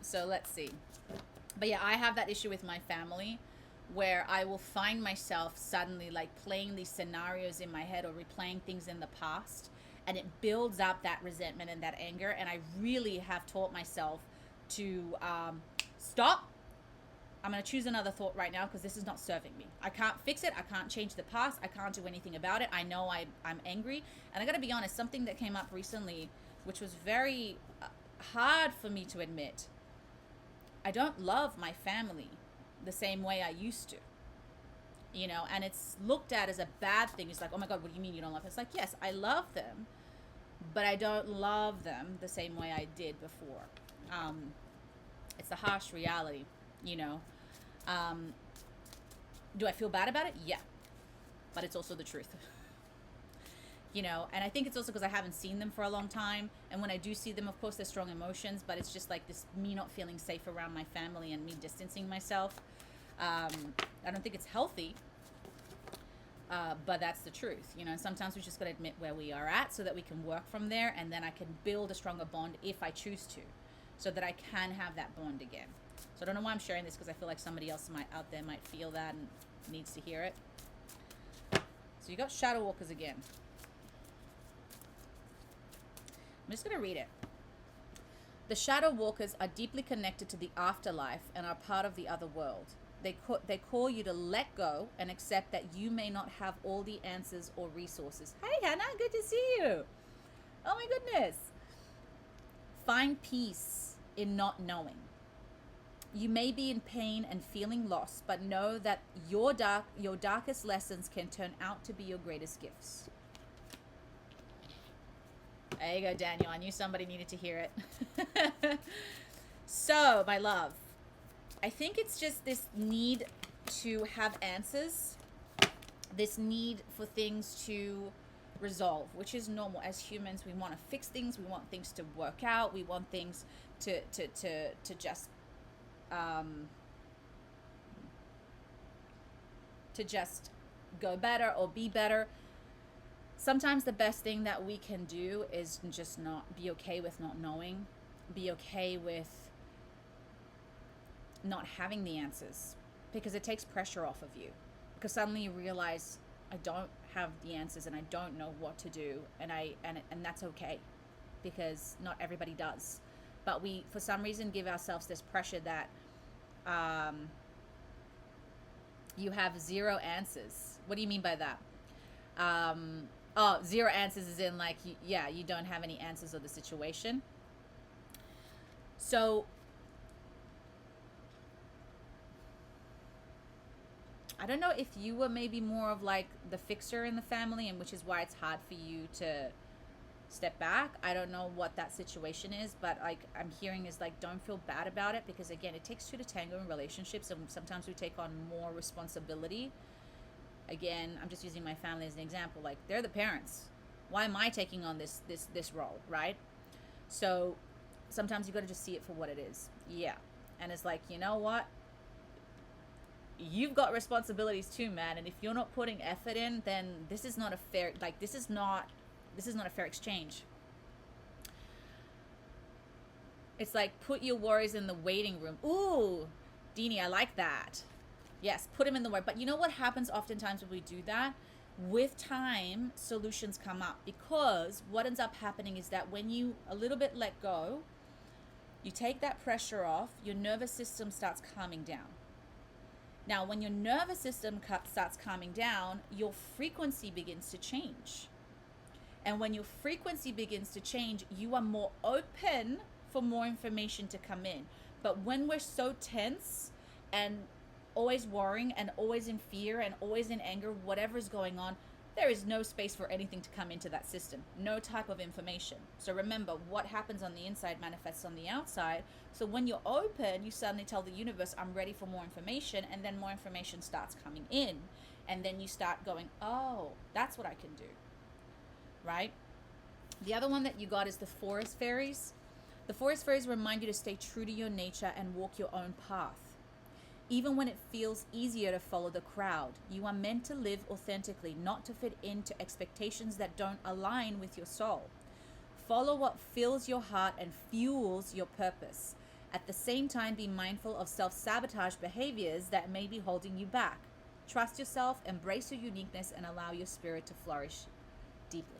So let's see. But yeah, I have that issue with my family where I will find myself suddenly like playing these scenarios in my head or replaying things in the past, and it builds up that resentment and that anger. And I really have taught myself to stop. I'm going to choose another thought right now because this is not serving me. I can't fix it. I can't change the past. I can't do anything about it. I know I'm angry. And I got to be honest, something that came up recently, which was very hard for me to admit. I don't love my family the same way I used to. You know, and it's looked at as a bad thing. It's like, oh my God, what do you mean you don't love them? It's like, yes, I love them, but I don't love them the same way I did before. It's a harsh reality, you know. Do I feel bad about it? Yeah, but it's also the truth. You know, and I think it's also because I haven't seen them for a long time. And when I do see them, of course, there's strong emotions, but it's just like this, me not feeling safe around my family and me distancing myself. I don't think it's healthy, but that's the truth, you know. And sometimes we just got to admit where we are at so that we can work from there, and then I can build a stronger bond if I choose to. so that I can have that bond again. So I don't know why I'm sharing this, because I feel like somebody else out there might feel that and needs to hear it. So you got shadow walkers again. I'm just going to read it. The shadow walkers are deeply connected to the afterlife and are part of the other world. They call you to let go and accept that you may not have all the answers or resources. Hey, Hannah, good to see you. Oh my goodness. Find peace in not knowing. You may be in pain and feeling lost, but know that your darkest lessons can turn out to be your greatest gifts. There you go, Daniel. I knew somebody needed to hear it. So, my love, I think it's just this need to have answers, this need for things to resolve, which is normal. As humans, we want to fix things, we want things to work out, we want things to just go better or be better. Sometimes the best thing that we can do is just not be okay with not knowing, be okay with not having the answers, because it takes pressure off of you, because suddenly you realize, I don't have the answers and I don't know what to do, and that's okay, because not everybody does. But we, for some reason, give ourselves this pressure that you have zero answers. What do you mean by that? Zero answers is in like, you don't have any answers of the situation. So I don't know if you were maybe more of like the fixer in the family, and which is why it's hard for you to step back. I don't know what that situation is, but like I'm hearing is like, don't feel bad about it, because again, it takes two to tango in relationships, and sometimes we take on more responsibility. Again, I'm just using my family as an example. Like, they're the parents. Why am I taking on this role, right? So sometimes you got to just see it for what it is. Yeah. And it's like, you know what? You've got responsibilities too, man. And if you're not putting effort in, then this is not a fair, like, this is not a fair exchange. It's like, put your worries in the waiting room. Ooh, Deanie, I like that. Yes, put them in the work. But you know what happens oftentimes when we do that? With time, solutions come up, because what ends up happening is that when you a little bit let go, you take that pressure off, your nervous system starts calming down. Now, when your nervous system starts calming down, your frequency begins to change. And when your frequency begins to change, you are more open for more information to come in. But when we're so tense and always worrying and always in fear and always in anger, whatever is going on, there is no space for anything to come into that system. No type of information. So remember, what happens on the inside manifests on the outside. So when you're open, you suddenly tell the universe, I'm ready for more information, and then more information starts coming in. And then you start going, oh, that's what I can do. Right? The other one that you got is the forest fairies. The forest fairies remind you to stay true to your nature and walk your own path. Even when it feels easier to follow the crowd, you are meant to live authentically, not to fit into expectations that don't align with your soul. Follow what fills your heart and fuels your purpose. At the same time, be mindful of self-sabotage behaviors that may be holding you back. Trust yourself, embrace your uniqueness, and allow your spirit to flourish deeply.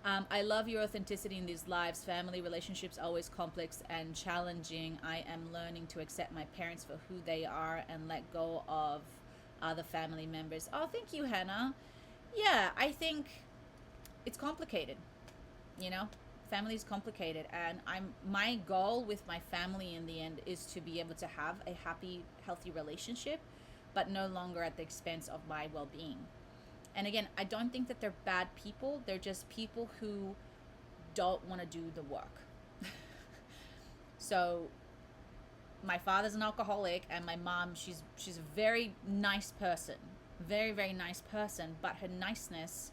I love your authenticity in these lives. Family relationships are always complex and challenging. I am learning to accept my parents for who they are and let go of other family members. Oh, thank you, Hannah. Yeah, I think it's complicated. You know, family is complicated, and my goal with my family in the end is to be able to have a happy, healthy relationship, but no longer at the expense of my well-being. And again, I don't think that they're bad people. They're just people who don't want to do the work. So my father's an alcoholic, and my mom, she's a very nice person. Very, very nice person. But her niceness,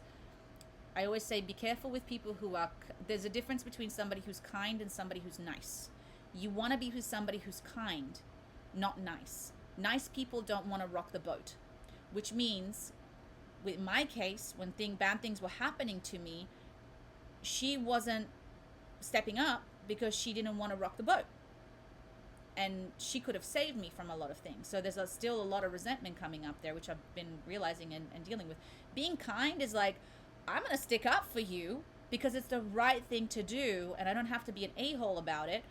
I always say, be careful with people who are, there's a difference between somebody who's kind and somebody who's nice. You want to be with somebody who's kind, not nice. Nice people don't want to rock the boat, which means, with my case, when bad things were happening to me, she wasn't stepping up because she didn't want to rock the boat. And she could have saved me from a lot of things. So there's still a lot of resentment coming up there, which I've been realizing and dealing with. Being kind is like, I'm going to stick up for you because it's the right thing to do, and I don't have to be an a-hole about it.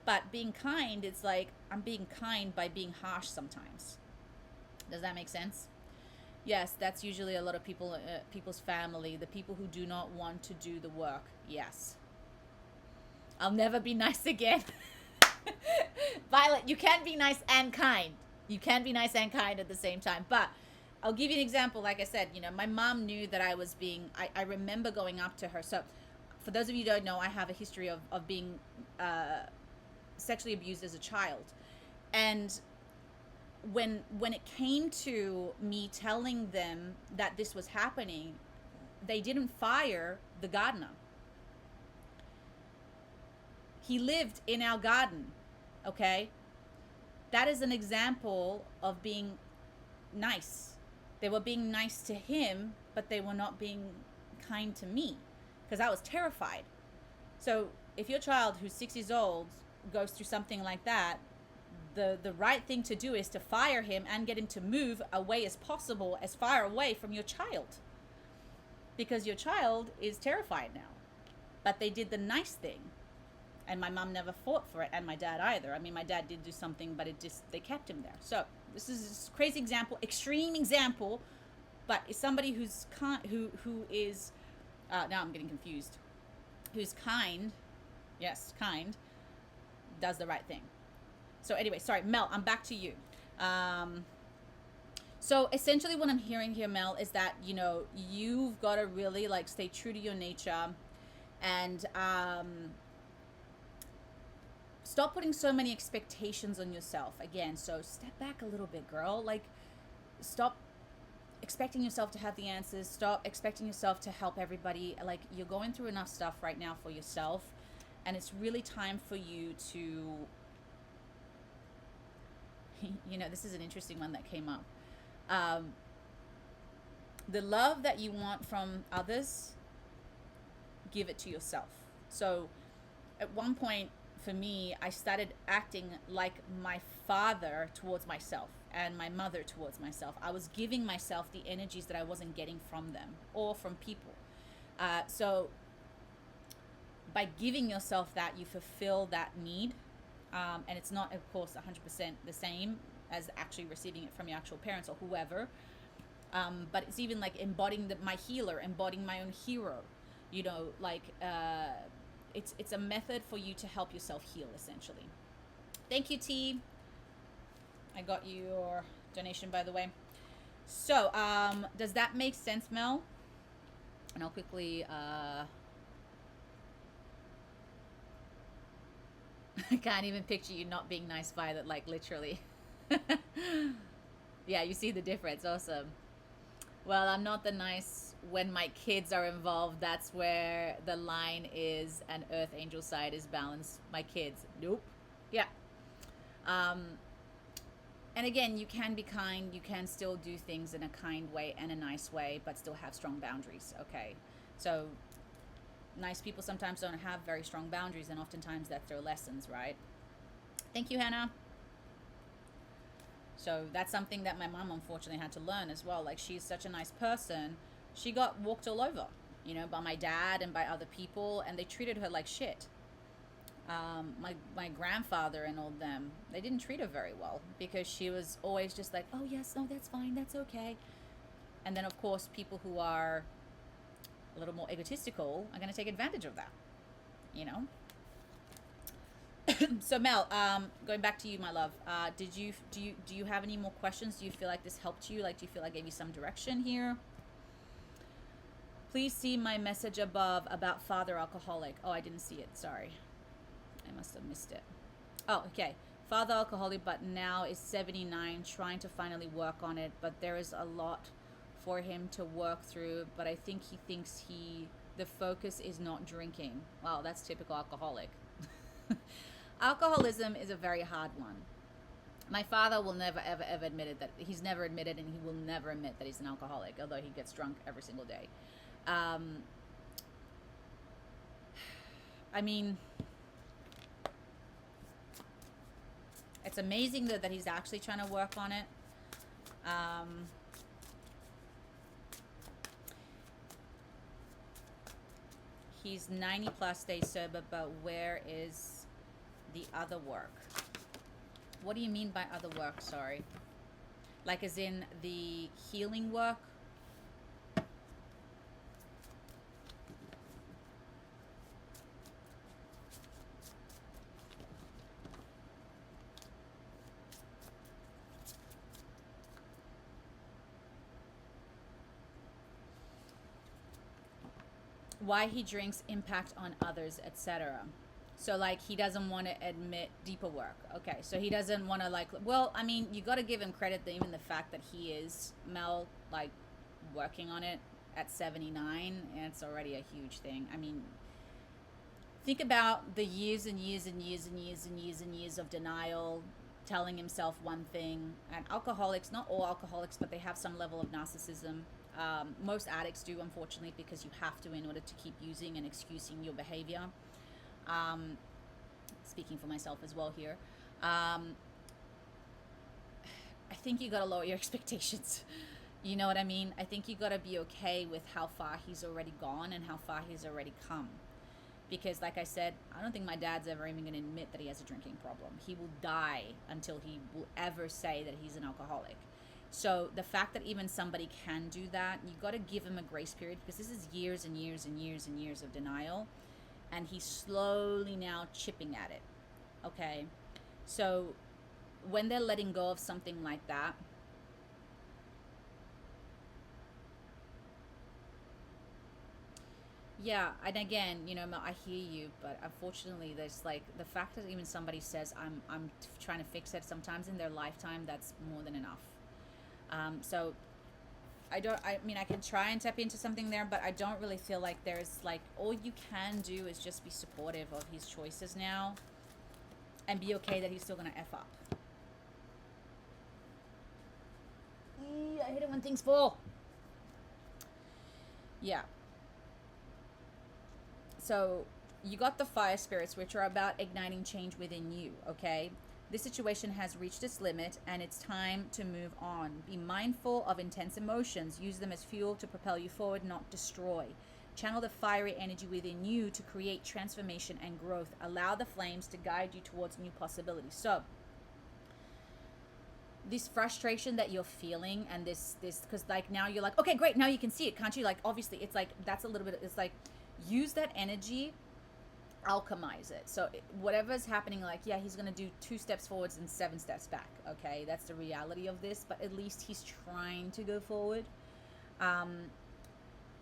But being kind, it's like I'm being kind by being harsh sometimes. Does that make sense? Yes, that's usually a lot of people, people's family, the people who do not want to do the work. Yes. I'll never be nice again. Violet, you can be nice and kind. You can be nice and kind at the same time. But I'll give you an example. Like I said, my mom knew that I was being, I remember going up to her. So for those of you who don't know, I have a history of being sexually abused as a child. And when it came to me telling them that this was happening, they didn't fire the gardener. He lived in our garden, okay? That is an example of being nice. They were being nice to him, but they were not being kind to me because I was terrified. So if your child who's 6 years old goes through something like that, the right thing to do is to fire him and get him to move away as possible, as far away from your child. Because your child is terrified now. But they did the nice thing. And my mom never fought for it, and my dad either. I mean, my dad did do something, but they kept him there. So this is a crazy example, extreme example, but it's somebody who's who is now I'm getting confused. Who's kind, yes, kind, does the right thing. So anyway, sorry, Mel, I'm back to you. So essentially, what I'm hearing here, Mel, is that you've got to really stay true to your nature, and stop putting so many expectations on yourself. Again, so step back a little bit, girl. Stop expecting yourself to have the answers. Stop expecting yourself to help everybody. You're going through enough stuff right now for yourself, and it's really time for you to, this is an interesting one that came up. The love that you want from others, give it to yourself. So at one point, for me, I started acting like my father towards myself and my mother towards myself. I was giving myself the energies that I wasn't getting from them or from people. So by giving yourself that, you fulfill that need. And it's not, of course, 100% the same as actually receiving it from your actual parents or whoever. But it's even embodying my healer, embodying my own hero, It's a method for you to help yourself heal, essentially. Thank you, T. I got your donation, by the way. So, does that make sense, Mel? And I'll quickly... I can't even picture you not being nice, Violet, literally. Yeah, you see the difference. Awesome. Well, I'm not the nice when my kids are involved. That's where the line is, and Earth Angel side is balance. My kids, nope. Yeah. And again, you can be kind. You can still do things in a kind way and a nice way, but still have strong boundaries. Okay. So nice people sometimes don't have very strong boundaries, and oftentimes that's their lessons, right? Thank you, Hannah. So that's something that my mom unfortunately had to learn as well. She's such a nice person. She got walked all over, by my dad and by other people, and they treated her like shit. My grandfather and all them, they didn't treat her very well because she was always just like, oh yes, no, that's fine, that's okay. And then of course people who are a little more egotistical are going to take advantage of that, So Mel, going back to you, my love, do you have any more questions? Do you feel like this helped you? Do you feel I gave you some direction here? Please see my message above about father alcoholic. Oh, I didn't see it. Sorry. I must have missed it. Oh, okay. Father alcoholic, but now is 79, trying to finally work on it, but there is a lot for him to work through, but I think he thinks the focus is not drinking. Wow, that's typical alcoholic. Alcoholism is a very hard one. My father will never, ever, ever admit it. That he's never admitted, and he will never admit that he's an alcoholic, although he gets drunk every single day. I mean, It's amazing though that he's actually trying to work on it. He's 90 plus days sober, but where is the other work? What do you mean by other work? Sorry. Like as in the healing work? Why he drinks, impact on others, etc. So like he doesn't want to admit deeper work. Okay, so he doesn't want to like, well, I mean, you got to give him credit that even the fact that he is, Mel, like working on it at 79, and it's already a huge thing. I mean, think about the years and years and years and years and years and years of denial, telling himself one thing. And alcoholics, not all alcoholics, but they have some level of narcissism. Most addicts do, unfortunately, because you have to in order to keep using and excusing your behavior. Speaking for myself as well here. I think you got to lower your expectations. You know what I mean? I think you got to be okay with how far he's already gone and how far he's already come. Because like I said, I don't think my dad's ever even going to admit that he has a drinking problem. He will die until he will ever say that he's an alcoholic. So the fact that even somebody can do that, you got to give him a grace period, because this is years and years and years and years of denial, and he's slowly now chipping at it. Okay, so when they're letting go of something like that, yeah, and again, you know, I hear you, but unfortunately, there's like the fact that even somebody says I'm trying to fix it sometimes in their lifetime, that's more than enough. So I mean, I can try and tap into something there, but I don't really feel like there's like, all you can do is just be supportive of his choices now and be okay that he's still going to F up. I hate it when things fall. Yeah. So you got the fire spirits, which are about igniting change within you, okay? This situation has reached its limit and it's time to move on. Be mindful of intense emotions. Use them as fuel to propel you forward, not destroy. Channel the fiery energy within you to create transformation and growth. Allow the flames to guide you towards new possibilities. So, this frustration that you're feeling and this, because like now you're like, okay, great, now you can see it, can't you? Like, obviously, it's like, that's a little bit, it's like, use that energy, alchemize it. So whatever's happening, like, yeah, he's gonna do 2 steps forwards and 7 steps back. Okay, that's the reality of this, but at least he's trying to go forward.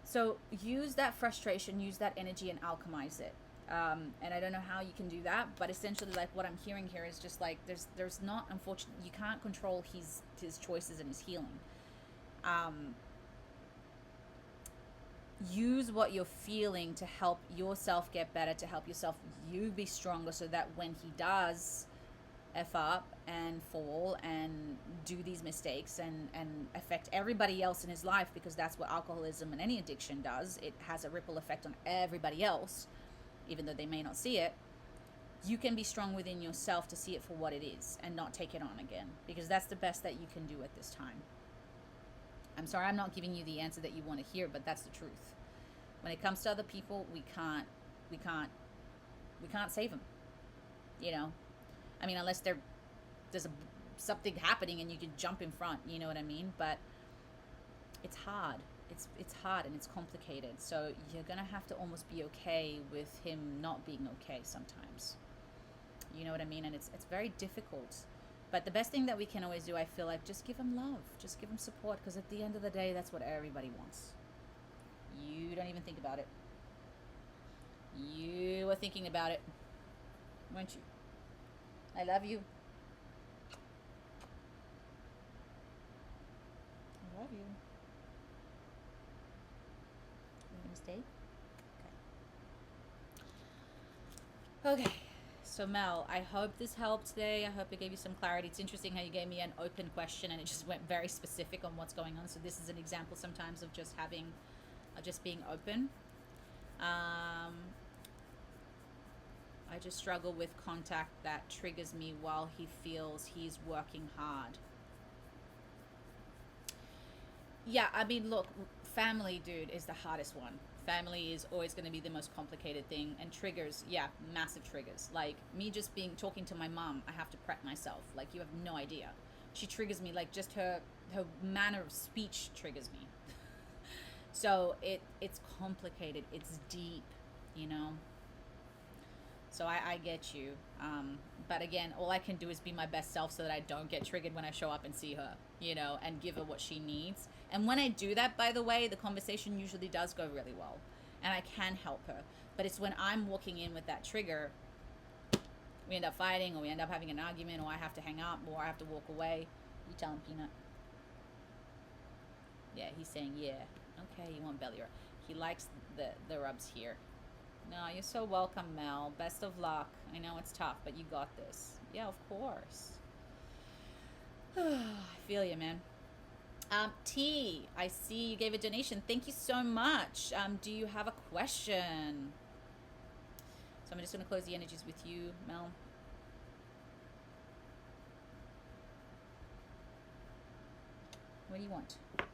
So use that frustration, use that energy, and alchemize it. And I don't know how you can do that, but essentially, like, what I'm hearing here is just like there's not, unfortunately, you can't control his choices and his healing. Use what you're feeling to help yourself get better, to help you be stronger, so that when he does F up and fall and do these mistakes and affect everybody else in his life, because that's what alcoholism and any addiction does. It has a ripple effect on everybody else, even though they may not see it. You can be strong within yourself to see it for what it is and not take it on again, because that's the best that you can do at this time. I'm sorry, I'm not giving you the answer that you want to hear, but that's the truth. When it comes to other people, we can't save them. You know, I mean, unless there's something happening and you can jump in front. You know what I mean? But it's hard. It's hard and it's complicated. So you're gonna have to almost be okay with him not being okay sometimes. You know what I mean? And it's very difficult. But the best thing that we can always do, I feel like, just give him love. Just give him support, because at the end of the day, that's what everybody wants. You don't even think about it. You were thinking about it, weren't you? I love you. I love you. You gonna stay? Okay. Okay. So Mel, I hope this helped today. I hope it gave you some clarity. It's interesting how you gave me an open question and it just went very specific on what's going on. So this is an example sometimes of just just being open. I just struggle with contact that triggers me while he feels he's working hard. Yeah, I mean, look, family, dude, is the hardest one. Family is always going to be the most complicated thing. And triggers, yeah, massive triggers. Like me just talking to my mom, I have to prep myself. Like, you have no idea. She triggers me, like just her manner of speech triggers me. So it's complicated. It's deep, you know. So I get you. But again, all I can do is be my best self so that I don't get triggered when I show up and see her, you know, and give her what she needs. And when I do that, by the way, the conversation usually does go really well and I can help her. But it's when I'm walking in with that trigger, we end up fighting, or we end up having an argument, or I have to hang up, or I have to walk away. You tell him, Peanut. Yeah, he's saying, yeah. Okay, you want belly rub. He likes the rubs here. No, you're so welcome, Mel. Best of luck. I know it's tough, but you got this. Yeah, of course. I feel you, man. T, I see you gave a donation. Thank you so much. Do you have a question? So I'm just going to close the energies with you, Mel. What do you want? Do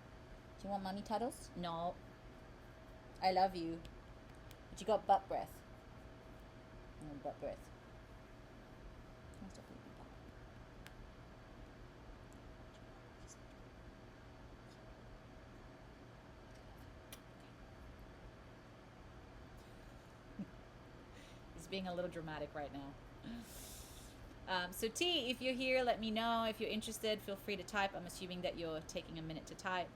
you want mommy cuddles? No. I love you. But you got butt breath. No, butt breath. He's being a little dramatic right now. So T, if you're here, let me know. If you're interested, feel free to type. I'm assuming that you're taking a minute to type.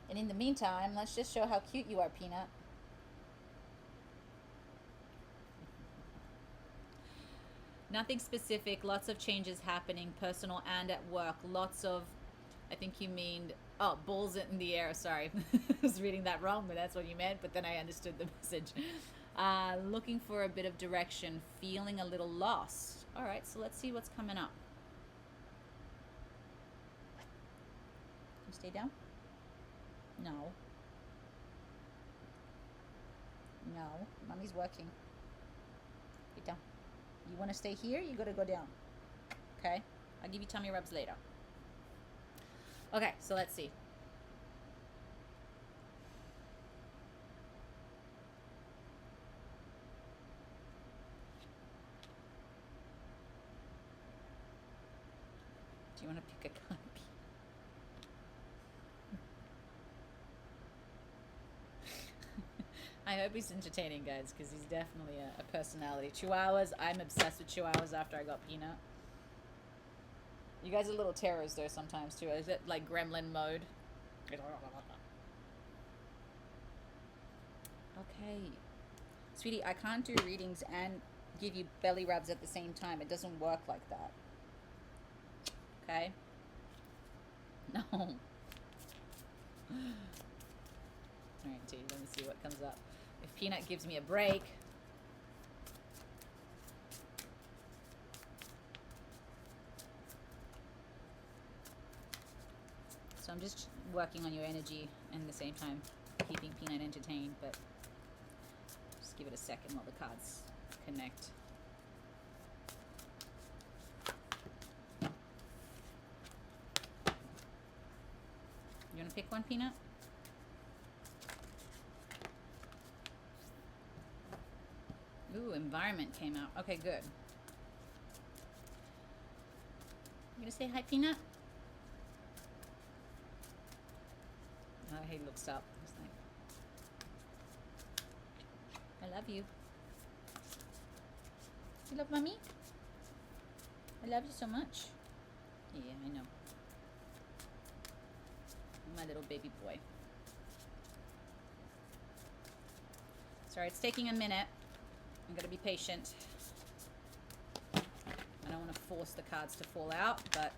And in the meantime, let's just show how cute you are, Peanut. Nothing specific, lots of changes happening, personal and at work. Lots of, I think you mean, oh, balls in the air, sorry. I was reading that wrong, but that's what you meant, but then I understood the message. Looking for a bit of direction, feeling a little lost. All right, so let's see what's coming up. Can you stay down? No. No, mommy's working. Get down. You want to stay here? You got to go down. Okay? I'll give you tummy rubs later. Okay, so let's see. Do you want to pick a card? I hope he's entertaining, guys, because he's definitely a personality. Chihuahuas, I'm obsessed with Chihuahuas after I got Peanut. You guys are little terrors, though, sometimes, too. Is it like gremlin mode? Okay. Sweetie, I can't do readings and give you belly rubs at the same time. It doesn't work like that. Okay? No. Alright, T, let me see what comes up. If Peanut gives me a break. So I'm just working on your energy and at the same time keeping Peanut entertained, but just give it a second while the cards connect. You want to pick one, Peanut? Ooh, environment came out. Okay, good. You gonna say hi, Peanut? Oh, he looks up. He's like, I love you. You love mommy? I love you so much. Yeah, I know. My little baby boy. Sorry, it's taking a minute. I'm going to be patient. I don't want to force the cards to fall out, but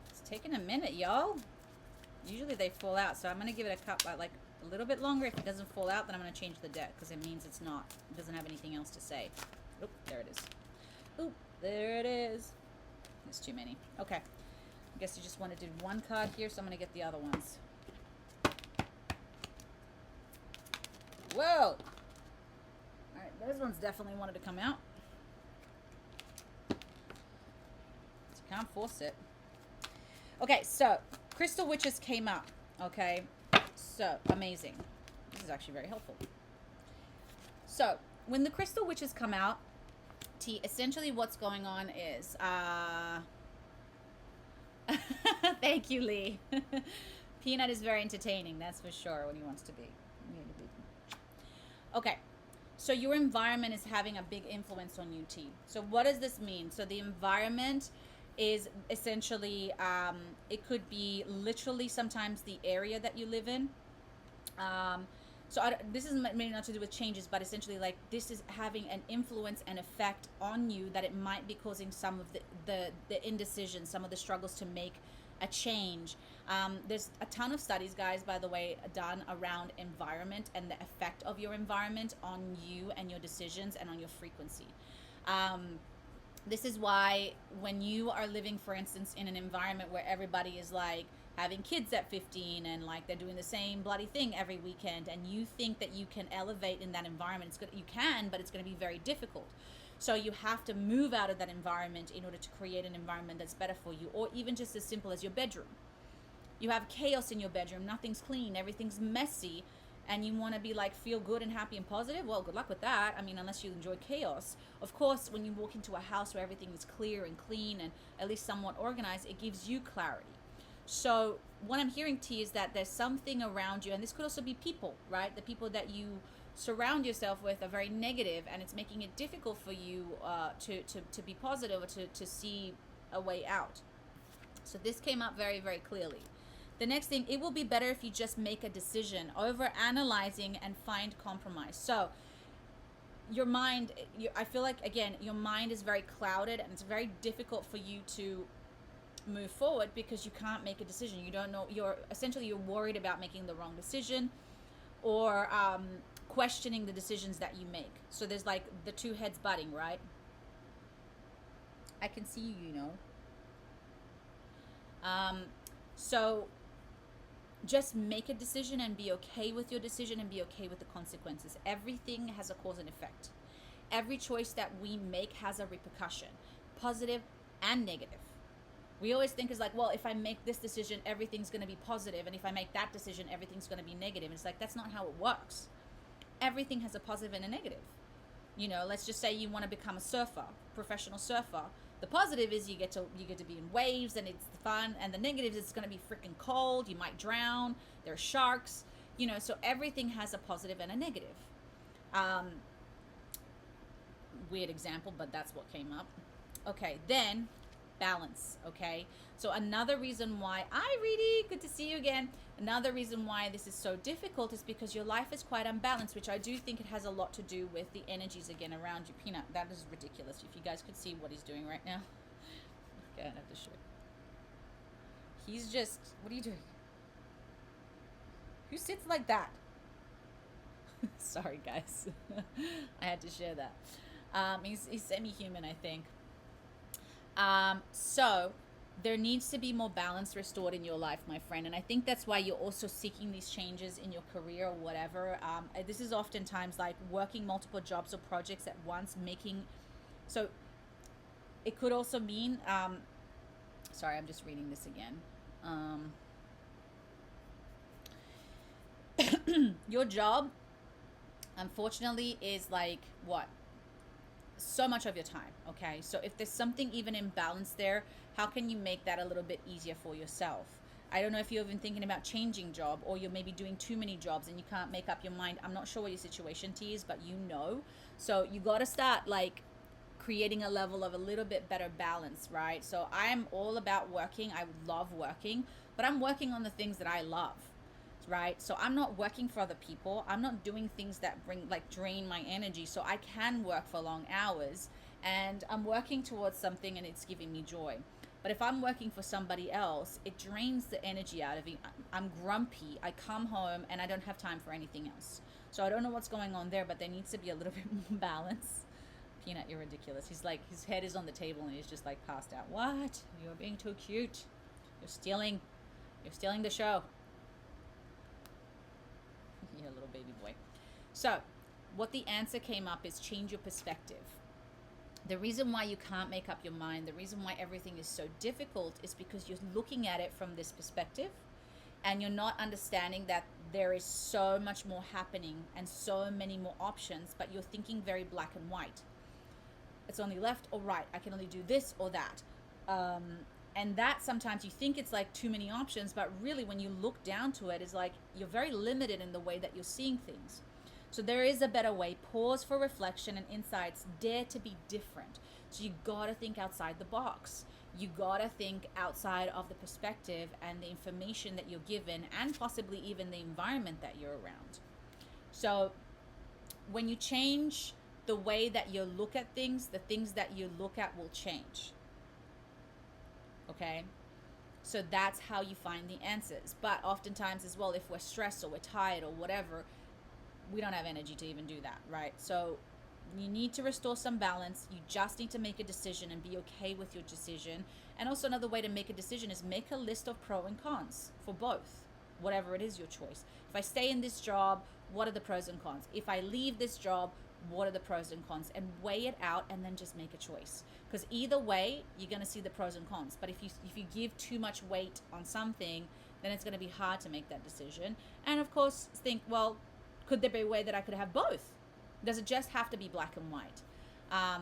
it's taking a minute, y'all. Usually they fall out, so I'm going to give it like a little bit longer. If it doesn't fall out, then I'm going to change the deck because it means it doesn't have anything else to say. Oh, there it is. Oop, there it is. There's too many. Okay. I guess you just want to do one card here, so I'm going to get the other ones. Whoa! Alright, those ones definitely wanted to come out. So you can't force it. Okay, so Crystal Witches came up. Okay, so amazing. This is actually very helpful. So when the Crystal Witches come out, T, essentially what's going on is, thank you, Lee. Peanut is very entertaining, that's for sure, when he wants to be. Okay, so your environment is having a big influence on you, T. So what does this mean? So the environment is essentially, it could be literally sometimes the area that you live in. This is maybe not to do with changes, but essentially like this is having an influence and effect on you that it might be causing some of the indecision, some of the struggles to make a change. There's a ton of studies, guys, by the way, done around environment and the effect of your environment on you and your decisions and on your frequency. This is why when you are living, for instance, in an environment where everybody is like having kids at 15 and like they're doing the same bloody thing every weekend, and you think that you can elevate in that environment, you can, but it's going to be very difficult. So you have to move out of that environment in order to create an environment that's better for you. Or even just as simple as your bedroom. You have chaos in your bedroom, nothing's clean, everything's messy, and you want to be like feel good and happy and positive. Well, good luck with that. I mean, unless you enjoy chaos. Of course, when you walk into a house where everything is clear and clean and at least somewhat organized, it gives you clarity. So what I'm hearing, T, is that there's something around you, and this could also be people, right? The people that you surround yourself with are very negative, and it's making it difficult for you to be positive or to see a way out. So this came up very, very clearly. The next thing, it will be better if you just make a decision over analyzing and find compromise. So your mind, I feel like, again, your mind is very clouded, and it's very difficult for you to move forward because you can't make a decision. You don't know, you're worried about making the wrong decision, or questioning the decisions that you make. So there's like the two heads butting, right? I can see you, you know. So just make a decision and be okay with your decision and be okay with the consequences. Everything has a cause and effect. Every choice that we make has a repercussion, positive and negative. We always think is like, well, if I make this decision, everything's going to be positive, and if I make that decision, everything's going to be negative. And it's like, that's not how it works. Everything has a positive and a negative. You know, let's just say you want to become a surfer, professional surfer. The positive is you get to be in waves and it's fun, and the negative is it's going to be freaking cold. You might drown. There are sharks. You know, so everything has a positive and a negative. Weird example, but that's what came up. Okay, then balance. Okay, so another reason why, good to see you again. Another reason why this is so difficult is because your life is quite unbalanced, which I do think it has a lot to do with the energies again around you. Peanut, that is ridiculous. If you guys could see what he's doing right now. Okay, I have to show you. He's just, what are you doing? Who sits like that? Sorry, guys. I had to share that. He's semi-human, I think. So there needs to be more balance restored in your life, my friend. And I think that's why you're also seeking these changes in your career or whatever. This is oftentimes like working multiple jobs or projects at once, so it could also mean, sorry, I'm just reading this again. Your job, unfortunately, is like what? So much of your time. Okay, so if there's something even imbalanced there, how can you make that a little bit easier for yourself? I don't know if you're even thinking about changing job, or you're maybe doing too many jobs and you can't make up your mind. I'm not sure what your situation is, but you know, so you got to start like creating a level of a little bit better balance, right? So I'm all about working. I love working, but I'm working on the things that I love, right? So I'm not working for other people. I'm not doing things that drain my energy, so I can work for long hours, and I'm working towards something and it's giving me joy. But if I'm working for somebody else, it drains the energy out of me. I'm grumpy. I come home and I don't have time for anything else. So I don't know what's going on there, but there needs to be a little bit more balance. Peanut, you're ridiculous. He's like, his head is on the table and he's just like passed out. What? You're being too cute. You're stealing the show. You're a little baby boy. So, what the answer came up is change your perspective. The reason why you can't make up your mind, the reason why everything is so difficult is because you're looking at it from this perspective and you're not understanding that there is so much more happening and so many more options, but you're thinking very black and white. It's only left or right. I can only do this or that. And that sometimes you think it's like too many options, but really when you look down to it, it's like you're very limited in the way that you're seeing things. So there is a better way. Pause for reflection and insights. Dare to be different. So you gotta think outside the box. You gotta think outside of the perspective and the information that you're given, and possibly even the environment that you're around. So when you change the way that you look at things, the things that you look at will change. Okay? So that's how you find the answers. But oftentimes as well, if we're stressed or we're tired or whatever, we don't have energy to even do that, right? So you need to restore some balance. You just need to make a decision and be okay with your decision. And also another way to make a decision is make a list of pros and cons for both, whatever it is your choice. If I stay in this job, what are the pros and cons? If I leave this job, what are the pros and cons? And weigh it out and then just make a choice. Because either way, you're going to see the pros and cons. But if you give too much weight on something, then it's going to be hard to make that decision. And of course, think, well, could there be a way that I could have both? Does it just have to be black and white? I'll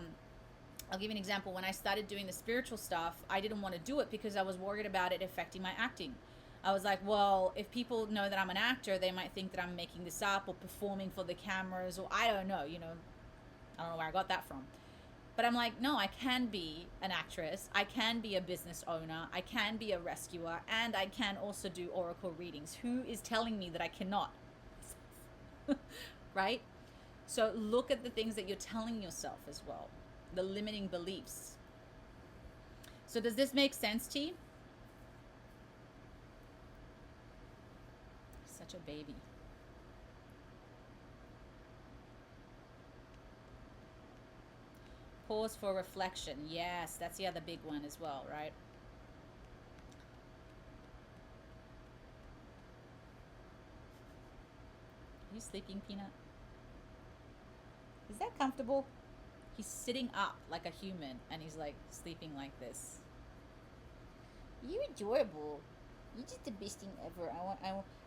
give you an example. When I started doing the spiritual stuff, I didn't want to do it because I was worried about it affecting my acting. I was like, well, if people know that I'm an actor, they might think that I'm making this up or performing for the cameras, or I don't know, I don't know where I got that from. But I'm like, no, I can be an actress. I can be a business owner. I can be a rescuer. And I can also do oracle readings. Who is telling me that I cannot? Right? So look at the things that you're telling yourself as well. The limiting beliefs. So does this make sense, T? Such a baby. Pause for reflection. Yes, that's the other big one as well, right? Are you sleeping, Peanut? Is that comfortable? He's sitting up like a human and he's like sleeping like this. You're adorable. You're just the best thing ever.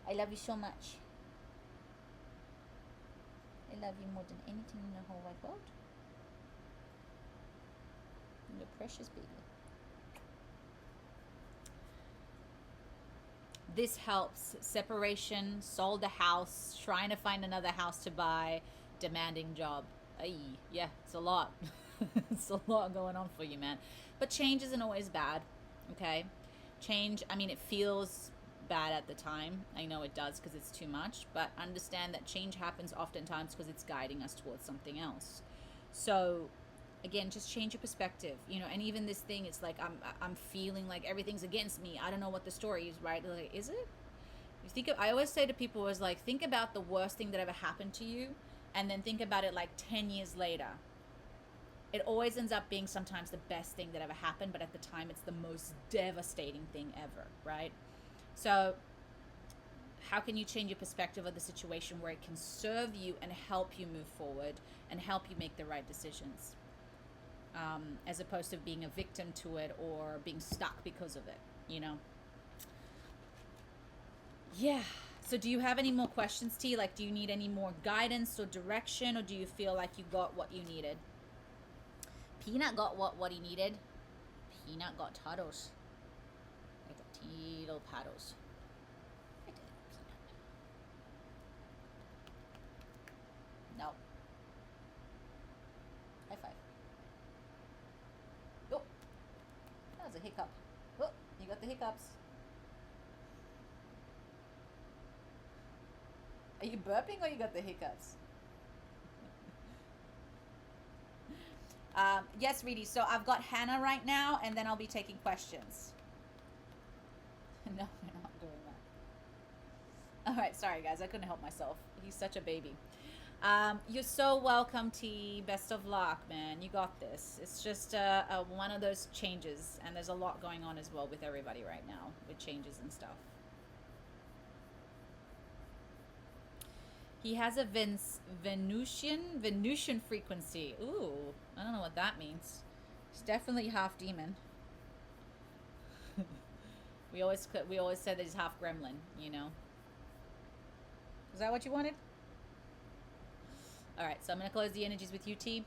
I love you so much. I love you more than anything in the whole wide world. You're precious, baby. This helps. Separation, sold a house, trying to find another house to buy, demanding job. Ay, yeah, it's a lot. It's a lot going on for you, man. But change isn't always bad, okay? Change, I mean, it feels bad at the time. I know it does because it's too much, but understand that change happens oftentimes because it's guiding us towards something else. So again, just change your perspective, and even this thing, it's like I'm feeling like everything's against me. I don't know what the story is, right? Like, is it? I always say to people is like, think about the worst thing that ever happened to you and then think about it like 10 years later. It always ends up being sometimes the best thing that ever happened, but at the time it's the most devastating thing ever, right? So how can you change your perspective of the situation where it can serve you and help you move forward and help you make the right decisions? As opposed to being a victim to it or being stuck because of it, Yeah. So do you have any more questions, T? Like, do you need any more guidance or direction, or do you feel like you got what you needed? Peanut got what he needed. Peanut got turtles. Like the little paddles. No. High five. Oh, that was a hiccup. Oh, you got the hiccups. Are you burping or you got the hiccups? Yes, Reedy. So I've got Hannah right now, and then I'll be taking questions. No, we're not doing that. All right, sorry guys, I couldn't help myself. He's such a baby. You're so welcome, T. Best of luck, man. You got this. It's just one of those changes, and there's a lot going on as well with everybody right now with changes and stuff. He has a Venusian frequency. Ooh, I don't know what that means. He's definitely half demon. we always said that he's half gremlin. You know. Is that what you wanted? All right, so I'm gonna close the energies with you, T.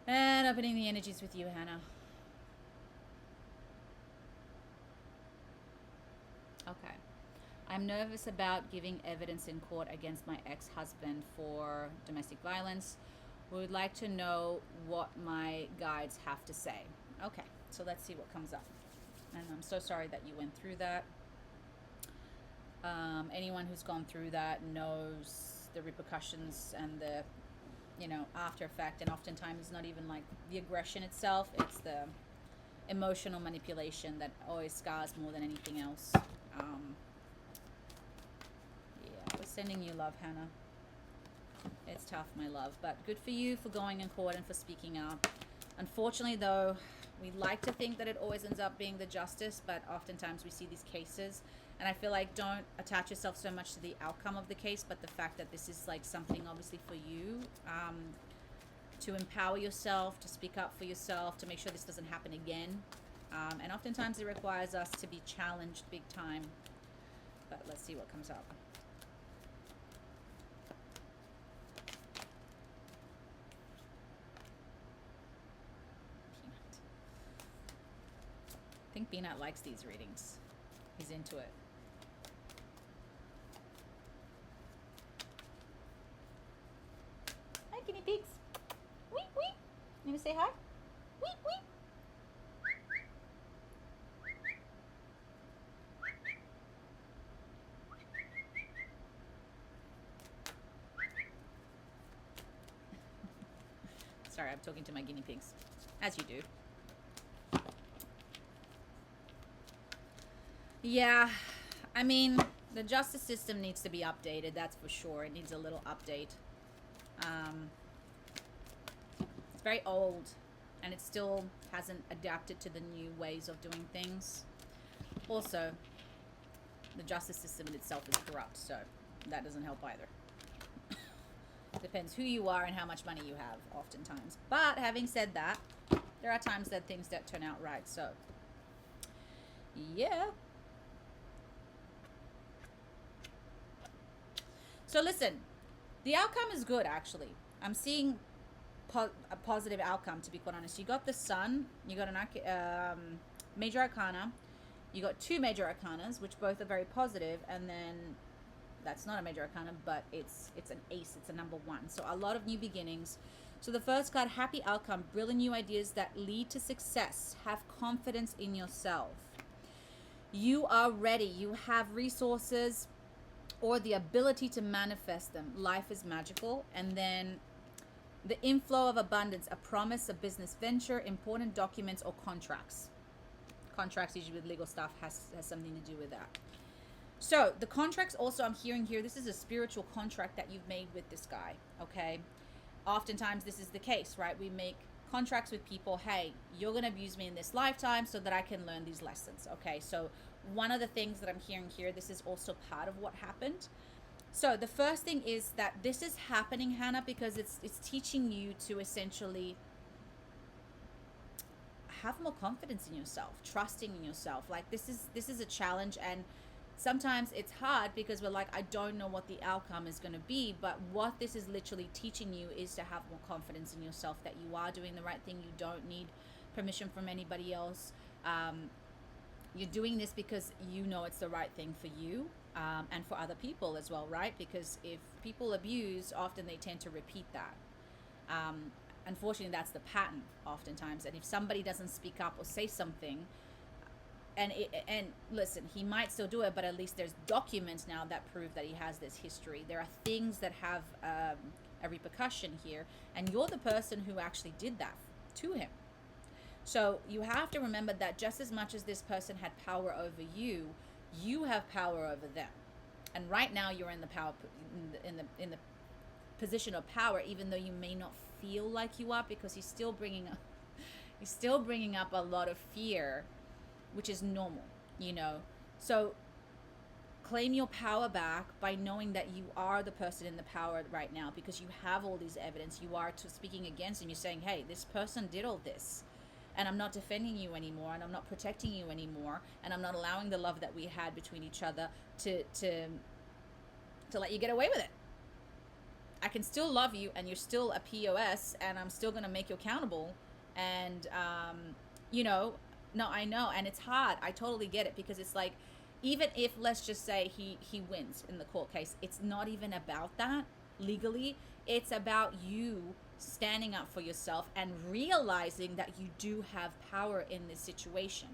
And opening the energies with you, Hannah. Okay. I'm nervous about giving evidence in court against my ex-husband for domestic violence. We would like to know what my guides have to say. Okay, so let's see what comes up. And I'm so sorry that you went through that. Anyone who's gone through that knows the repercussions and the, after effect. And oftentimes it's not even like the aggression itself, it's the emotional manipulation that always scars more than anything else. We're sending you love, Hannah. It's tough, my love, but good for you for going in court and for speaking up. Unfortunately, though, we like to think that it always ends up being the justice, but oftentimes we see these cases, and I feel like don't attach yourself so much to the outcome of the case, but the fact that this is like something obviously for you, to empower yourself, to speak up for yourself, to make sure this doesn't happen again. And oftentimes it requires us to be challenged big time. But let's see what comes up. Peanut. I think Peanut likes these readings. He's into it. Hi, guinea pigs. Wee, wee. You want to say hi? Wee, wee. Sorry, I'm talking to my guinea pigs, as you do. Yeah, I mean, the justice system needs to be updated, that's for sure. It needs a little update. It's very old, and it still hasn't adapted to the new ways of doing things. Also, the justice system in itself is corrupt, so that doesn't help either. Depends who you are and how much money you have, oftentimes. But having said that, there are times that things don't turn out right, so yeah. So listen, the outcome is good, actually. I'm seeing a positive outcome, to be quite honest. You got the Sun, you got an Major Arcana, you got two Major Arcanas, which both are very positive, and then that's not a Major Arcana, but it's an ace, it's a number 1. So a lot of new beginnings. So the first card, happy outcome, brilliant new ideas that lead to success. Have confidence in yourself. You are ready. You have resources or the ability to manifest them. Life is magical. And then the inflow of abundance, a promise, a business venture, important documents or contracts. Contracts usually with legal stuff has something to do with that. So the contracts also I'm hearing here, this is a spiritual contract that you've made with this guy, okay? Oftentimes this is the case, right? We make contracts with people. Hey, you're going to abuse me in this lifetime so that I can learn these lessons, okay? So one of the things that I'm hearing here, this is also part of what happened. So the first thing is that this is happening, Hannah, because it's teaching you to essentially have more confidence in yourself, trusting in yourself. Like this is a challenge, and sometimes it's hard because we're like, I don't know what the outcome is going to be, but what this is literally teaching you is to have more confidence in yourself, that you are doing the right thing. You don't need permission from anybody else. You're doing this because you know it's the right thing for you, and for other people as well, right? Because if people abuse, often they tend to repeat that. Unfortunately, that's the pattern oftentimes. And if somebody doesn't speak up or say something, and listen, he might still do it, but at least there's documents now that prove that he has this history. There are things that have a repercussion here, and you're the person who actually did that to him. So you have to remember that just as much as this person had power over you, you have power over them. And right now you're in the power, in the position of power, even though you may not feel like you are, because he's still bringing up a lot of fear, which is normal, you know. So claim your power back by knowing that you are the person in the power right now, because you have all these evidence. You are speaking against, and you're saying, hey, this person did all this, and I'm not defending you anymore, and I'm not protecting you anymore, and I'm not allowing the love that we had between each other to let you get away with it. I can still love you, and you're still a POS, and I'm still going to make you accountable. And you know, no, I know, and it's hard. I totally get it, because it's like, even if, let's just say he wins in the court case, it's not even about that legally. It's about you standing up for yourself and realizing that you do have power in this situation.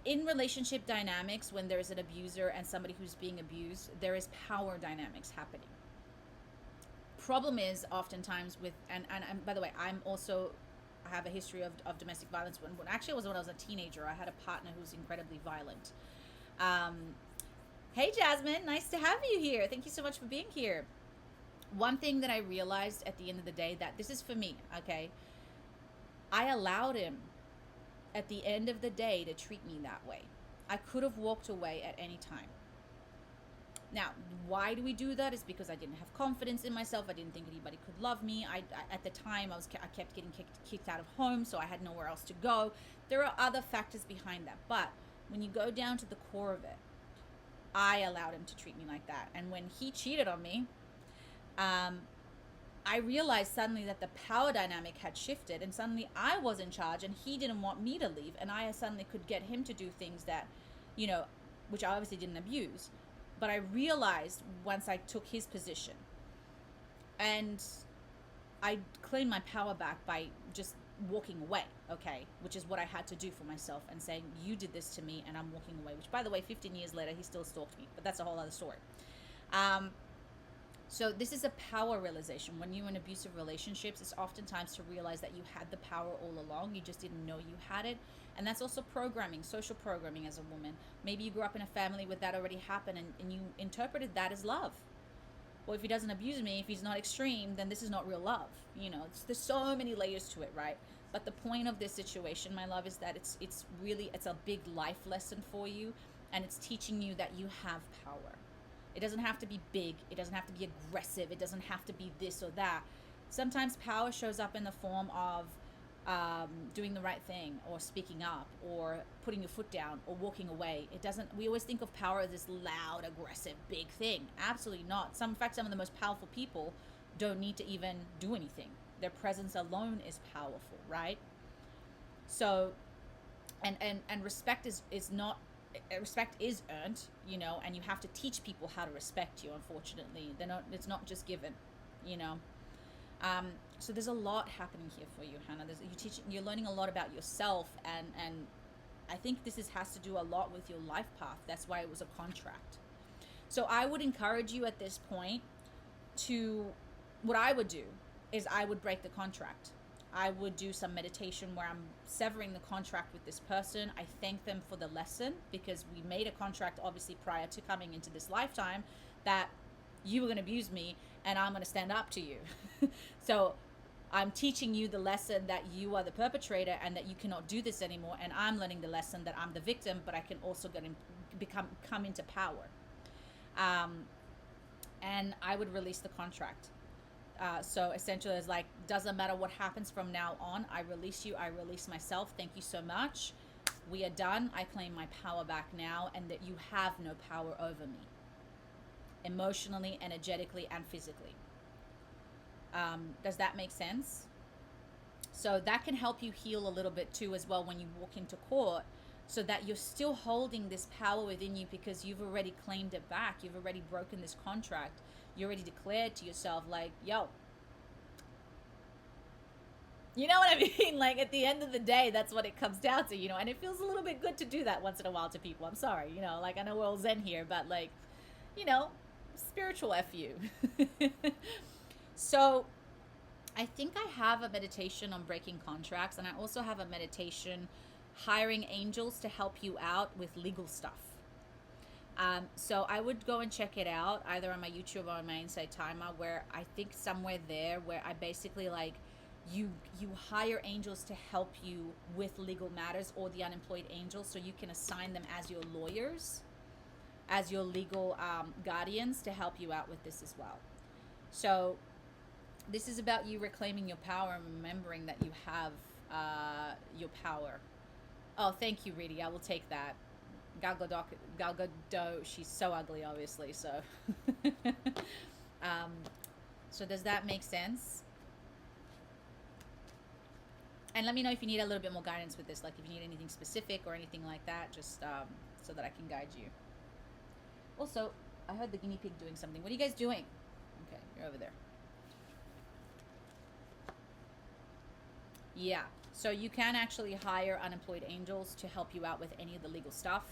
In relationship dynamics, when there's an abuser and somebody who's being abused, there is power dynamics happening. Problem is oftentimes with, and by the way, I have a history of domestic violence. When actually it was when I was a teenager. I had a partner who was incredibly violent. Hey Jasmine, nice to have you here. Thank you so much for being here. One thing that I realized at the end of the day, that this is for me, okay? I allowed him at the end of the day to treat me that way. I could have walked away at any time. Now, why do we do that? Is because I didn't have confidence in myself. I didn't think anybody could love me. I at the time, I kept getting kicked out of home, so I had nowhere else to go. There are other factors behind that. But when you go down to the core of it, I allowed him to treat me like that. And when he cheated on me, I realized suddenly that the power dynamic had shifted, and suddenly I was in charge, and he didn't want me to leave, and I suddenly could get him to do things that, you know, which I obviously didn't abuse. But I realized once I took his position, and I claimed my power back by just walking away, okay, which is what I had to do for myself, and saying, you did this to me and I'm walking away, which, by the way, 15 years later, he still stalked me, but that's a whole other story. So this is a power realization. When you're in abusive relationships, it's oftentimes to realize that you had the power all along. You just didn't know you had it. And that's also programming, social programming as a woman. Maybe you grew up in a family where that already happened, and you interpreted that as love. Well, if he doesn't abuse me, if he's not extreme, then this is not real love. You know, there's so many layers to it, right? But the point of this situation, my love, is that it's a big life lesson for you, and it's teaching you that you have power. It doesn't have to be big. It doesn't have to be aggressive. It doesn't have to be this or that. Sometimes power shows up in the form of doing the right thing, or speaking up, or putting your foot down, or walking away. It doesn't. We always think of power as this loud, aggressive, big thing. Absolutely not. In fact, some of the most powerful people don't need to even do anything. Their presence alone is powerful, right? So, and respect is not. Respect is earned, you know, and you have to teach people how to respect you. Unfortunately, it's not just given, you know. So there's a lot happening here for you, Hannah. You're learning a lot about yourself, and I think this has to do a lot with your life path. That's why it was a contract. So I would encourage you at this point what I would do is I would break the contract. I would do some meditation where I'm severing the contract with this person. I thank them for the lesson, because we made a contract, obviously, prior to coming into this lifetime, that you were going to abuse me and I'm going to stand up to you. So I'm teaching you the lesson that you are the perpetrator and that you cannot do this anymore. And I'm learning the lesson that I'm the victim, but I can also come into power. And I would release the contract. So essentially it's like, doesn't matter what happens from now on, I release you, I release myself, thank you so much, we are done, I claim my power back now, and that you have no power over me, emotionally, energetically, and physically. Does that make sense? So that can help you heal a little bit too as well when you walk into court, so that you're still holding this power within you, because you've already claimed it back, you've already broken this contract. You already declared to yourself, like, yo, you know what I mean? Like, at the end of the day, that's what it comes down to, you know, and it feels a little bit good to do that once in a while to people. I'm sorry, you know, like, I know we're all Zen here, but, like, you know, spiritual FU. So I think I have a meditation on breaking contracts, and I also have a meditation hiring angels to help you out with legal stuff. So I would go and check it out either on my YouTube or on my Insight Timer, where I think somewhere there where I basically like you hire angels to help you with legal matters, or the unemployed angels, so you can assign them as your lawyers, as your legal guardians to help you out with this as well. So this is about you reclaiming your power and remembering that you have your power. Oh, thank you, Reedy. I will take that. Gal Gadot, she's so ugly, obviously. So, um, so does that make sense? And let me know if you need a little bit more guidance with this, like if you need anything specific or anything like that, just so that I can guide you. Also, I heard the guinea pig doing something. What are you guys doing? Okay, you're over there. Yeah, so you can actually hire unemployed angels to help you out with any of the legal stuff.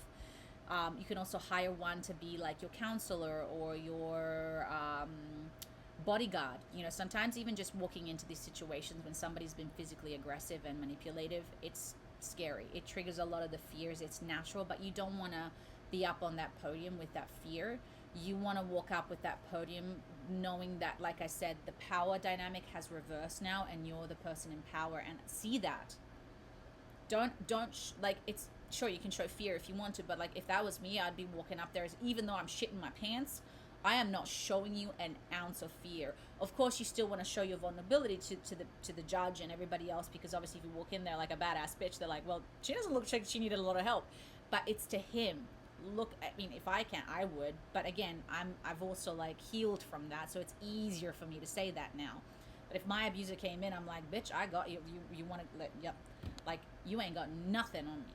You can also hire one to be like your counselor or your bodyguard. You know, sometimes even just walking into these situations when somebody's been physically aggressive and manipulative, it's scary. It triggers a lot of the fears. It's natural, but you don't want to be up on that podium with that fear. You want to walk up with that podium knowing that, like I said, the power dynamic has reversed now and you're the person in power, and see that. Don't like, it's sure you can show fear if you want to, but like if that was me, I'd be walking up there as, even though I'm shitting my pants, I am not showing you an ounce of fear. Of course, you still want to show your vulnerability to the judge and everybody else, because obviously if you walk in there like a badass bitch, they're like, well, she doesn't look like she needed a lot of help. But it's to him. Look, I mean, if I can, I would. But again, I've also like healed from that, so it's easier for me to say that now. But if my abuser came in, I'm like, bitch, I got you. You want to let, yep, like you ain't got nothing on me,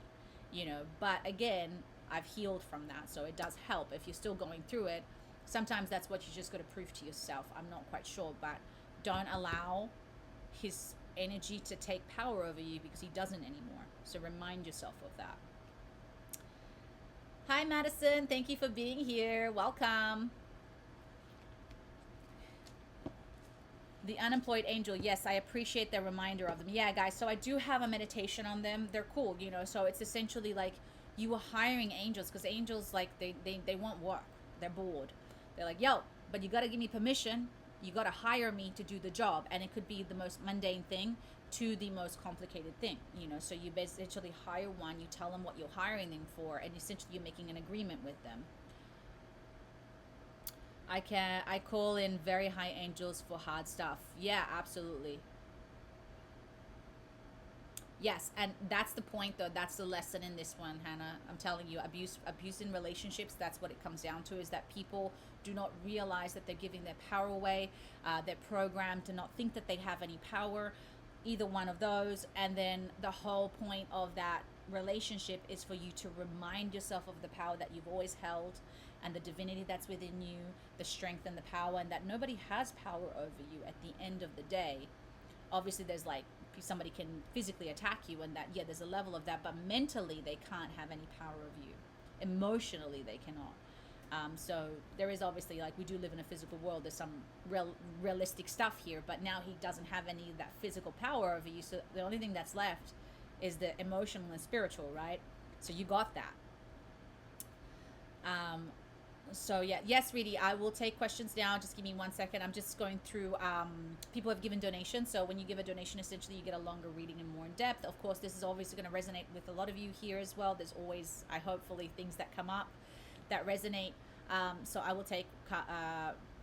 you know. But again, I've healed from that, so it does help. If you're still going through it, sometimes that's what you just got to prove to yourself. I'm not quite sure, but don't allow his energy to take power over you, because he doesn't anymore. So remind yourself of that. Hi, Madison. Thank you for being here. Welcome. The unemployed angel. Yes, I appreciate the reminder of them. Yeah, guys. So I do have a meditation on them. They're cool, you know. So it's essentially like you are hiring angels, because angels, like, they want work. They're bored. They're like, yo, but you got to give me permission. You got to hire me to do the job. And it could be the most mundane thing to the most complicated thing, you know. So you basically hire one, you tell them what you're hiring them for, and essentially you're making an agreement with them. I call in very high angels for hard stuff. Yeah, absolutely. Yes, and that's the point, though. That's the lesson in this one, Hannah. I'm telling you, abuse in relationships, that's what it comes down to, is that people do not realize that they're giving their power away. They're programmed to not think that they have any power, either one of those. And then the whole point of that relationship is for you to remind yourself of the power that you've always held, and the divinity that's within you, the strength and the power, and that nobody has power over you at the end of the day. Obviously, there's like, somebody can physically attack you, and that, yeah, there's a level of that, but mentally they can't have any power of you. Emotionally they cannot. So there is obviously, like, we do live in a physical world, there's some realistic stuff here, but now he doesn't have any of that physical power over you, so the only thing that's left is the emotional and spiritual, right? So you got that. So yeah, yes, Reedy, I will take questions now. Just give me 1 second. I'm just going through, people have given donations. So when you give a donation, essentially you get a longer reading and more in depth. Of course, this is obviously going to resonate with a lot of you here as well. There's always, hopefully, things that come up that resonate. So I will take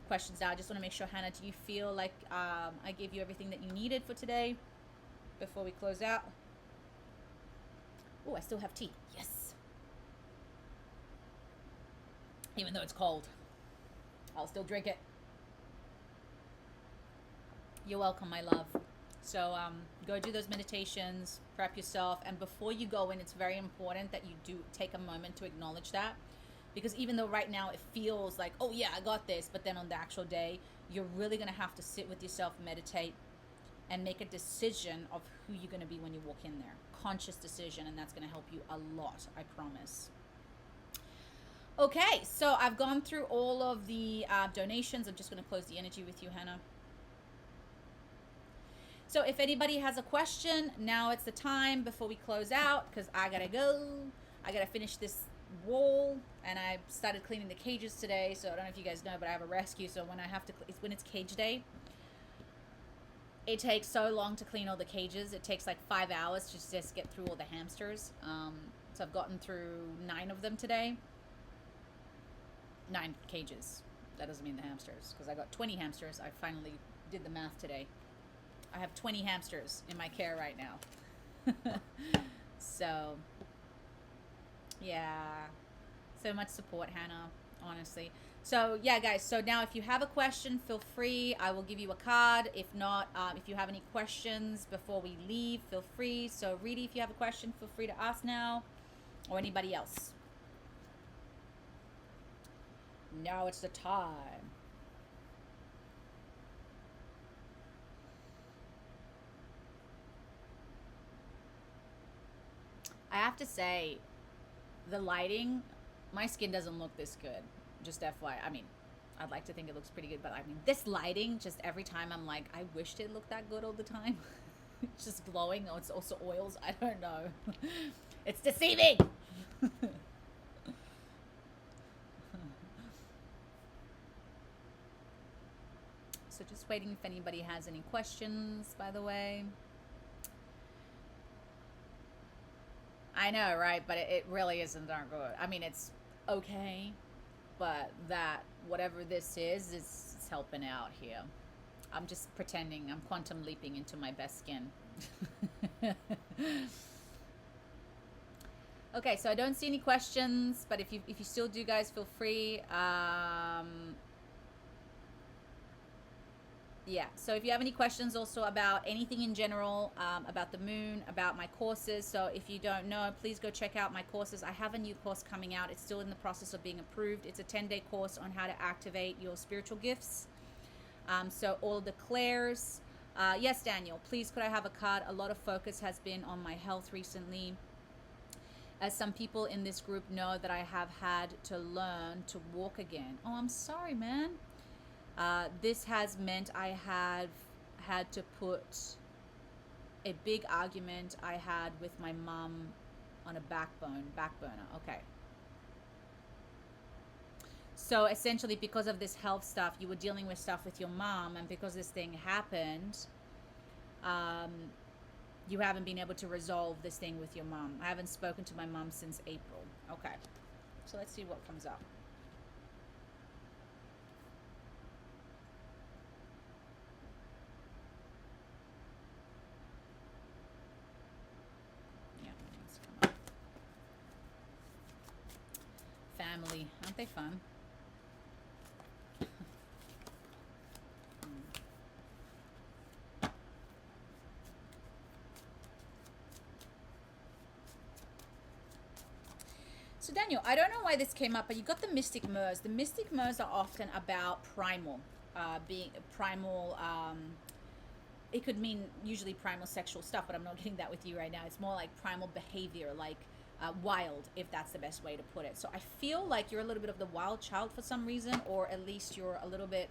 questions now. I just want to make sure, Hannah, do you feel like I gave you everything that you needed for today before we close out? Oh, I still have tea. Yes. Even though it's cold, I'll still drink it. You're welcome, my love. So go do those meditations, prep yourself, and before you go in, it's very important that you do take a moment to acknowledge that, because even though right now it feels like, oh yeah, I got this, but then on the actual day, you're really going to have to sit with yourself, meditate, and make a decision of who you're going to be when you walk in there. Conscious decision, and that's going to help you a lot, I promise. Okay, so I've gone through all of the donations. I'm just going to close the energy with you, Hannah. So if anybody has a question, now it's the time before we close out, because I got to go. I got to finish this wall, and I started cleaning the cages today. So I don't know if you guys know, but I have a rescue. So when I have to, when it's cage day, it takes so long to clean all the cages. It takes like 5 hours to just get through all the hamsters. So I've gotten through 9 of them today. 9 cages. That doesn't mean the hamsters, because I got 20 hamsters. I finally did the math today. I have 20 hamsters in my care right now. So, yeah. So much support, Hannah, honestly. So, yeah, guys. So now if you have a question, feel free. I will give you a card. If not, if you have any questions before we leave, feel free. So, Reedy, if you have a question, feel free to ask now, or anybody else. Now it's the time. I have to say, the lighting, my skin doesn't look this good. Just FYI. I mean, I'd like to think it looks pretty good, but I mean, this lighting, just every time I'm like, I wished it looked that good all the time. It's just glowing. Oh, it's also oils. I don't know. It's deceiving. So just waiting if anybody has any questions, by the way. I know, right? But it really isn't that good. I mean, it's okay, but that whatever this is helping out here. I'm just pretending I'm quantum leaping into my best skin. Okay, so I don't see any questions, but if you still do, guys, feel free. Yeah, so if you have any questions also about anything in general, about the moon, about my courses, so if you don't know, please go check out my courses. I have a new course coming out. It's still in the process of being approved. It's a 10-day course on how to activate your spiritual gifts. So all the clairs. Yes, Daniel, please could I have a card? A lot of focus has been on my health recently. As some people in this group know that I have had to learn to walk again. Oh, I'm sorry, man. This has meant I have had to put a big argument I had with my mom on a back burner. Okay. So essentially, because of this health stuff, you were dealing with stuff with your mom, and because this thing happened, you haven't been able to resolve this thing with your mom. I haven't spoken to my mom since April. Okay. So let's see what comes up. Family, aren't they fun? So Daniel, I don't know why this came up, but you got the mystic mers. The mystic mers are often about primal, being primal. It could mean usually primal sexual stuff, but I'm not getting that with you right now. It's more like primal behavior, like wild, if that's the best way to put it. So I feel like you're a little bit of the wild child for some reason, or at least you're a little bit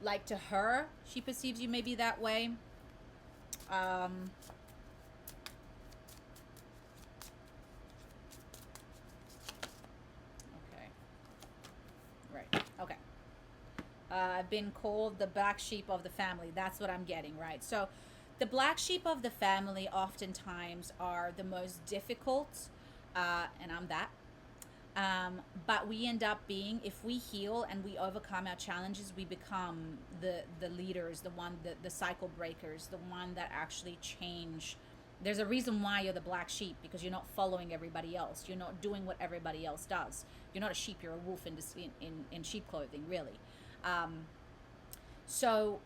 like, to her, she perceives you maybe that way. Okay. Right. Okay. I've been called the black sheep of the family. That's what I'm getting, right? So the black sheep of the family oftentimes are the most difficult, and I'm that. But we end up being, if we heal and we overcome our challenges, we become the leaders, the cycle breakers, the one that actually change. There's a reason why you're the black sheep, because you're not following everybody else. You're not doing what everybody else does. You're not a sheep, you're a wolf in sheep clothing, really. So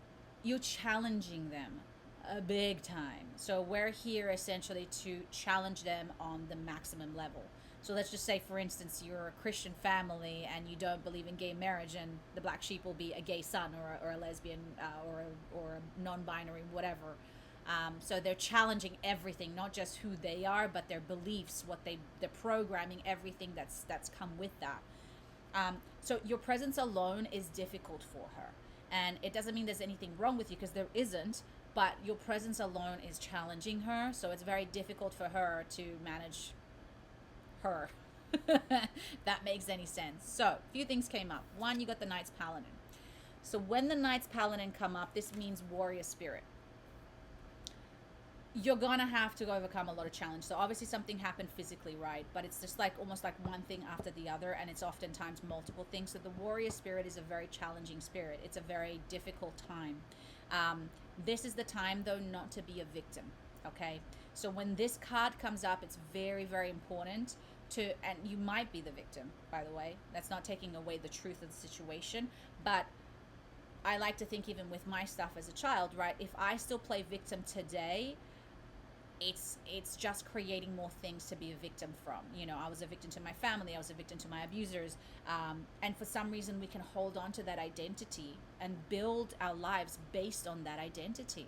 you're challenging them a big time. So we're here essentially to challenge them on the maximum level. So let's just say, for instance, you're a Christian family and you don't believe in gay marriage, and the black sheep will be a gay son or a lesbian or a non-binary, whatever. So they're challenging everything, not just who they are, but their beliefs, they're programming, everything that's come with that. So your presence alone is difficult for her. And it doesn't mean there's anything wrong with you, because there isn't, but your presence alone is challenging her. So it's very difficult for her to manage her. That makes any sense. So, a few things came up. One, you got the Knight's Paladin. So when the Knight's Paladin come up, this means warrior spirit. You're gonna have to overcome a lot of challenge. So obviously something happened physically, right? But it's just like almost like one thing after the other, and it's oftentimes multiple things. So the warrior spirit is a very challenging spirit. It's a very difficult time. This is the time, though, not to be a victim. Okay, so when this card comes up, it's very, very important to, and you might be the victim, by the way. That's not taking away the truth of the situation, but I like to think, even with my stuff as a child, right? If I still play victim today, it's just creating more things to be a victim from. You know, I was a victim to my family, I was a victim to my abusers, and for some reason we can hold on to that identity and build our lives based on that identity,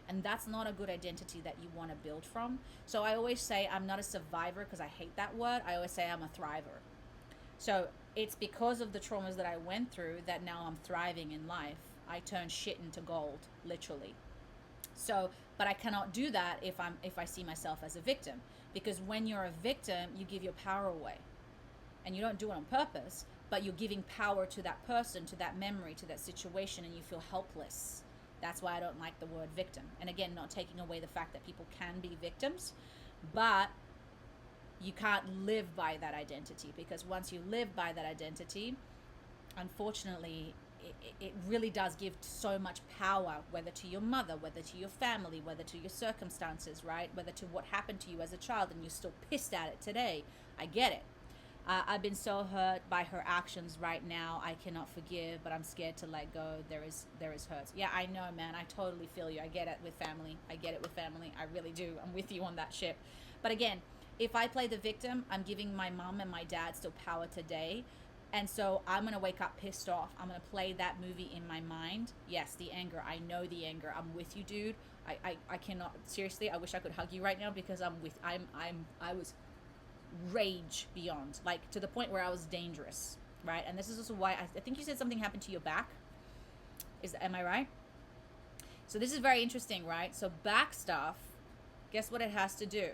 and that's not a good identity that you want to build from. So I always say I'm not a survivor, because I hate that word. I always say I'm a thriver. So it's because of the traumas that I went through that now I'm thriving in life. I turn shit into gold, literally. So, but I cannot do that if I see myself as a victim, because when you're a victim, you give your power away, and you don't do it on purpose, but you're giving power to that person, to that memory, to that situation, and you feel helpless. That's why I don't like the word victim. And again, not taking away the fact that people can be victims, but you can't live by that identity, because once you live by that identity, unfortunately, it really does give so much power, whether to your mother, whether to your family, whether to your circumstances, right? Whether to what happened to you as a child, and you're still pissed at it today. I get it. I've been so hurt by her actions right now. I cannot forgive, but I'm scared to let go. There is hurt. Yeah, I know, man. I totally feel you. I get it with family. I really do. I'm with you on that ship. But again, if I play the victim, I'm giving my mom and my dad still power today. And so I'm going to wake up pissed off. I'm going to play that movie in my mind. Yes, the anger. I know the anger. I'm with you, dude. I cannot, seriously, I wish I could hug you right now, because I was rage beyond, like to the point where I was dangerous, right? And this is also why I think you said something happened to your back. Am I right? So this is very interesting, right? So back stuff, guess what it has to do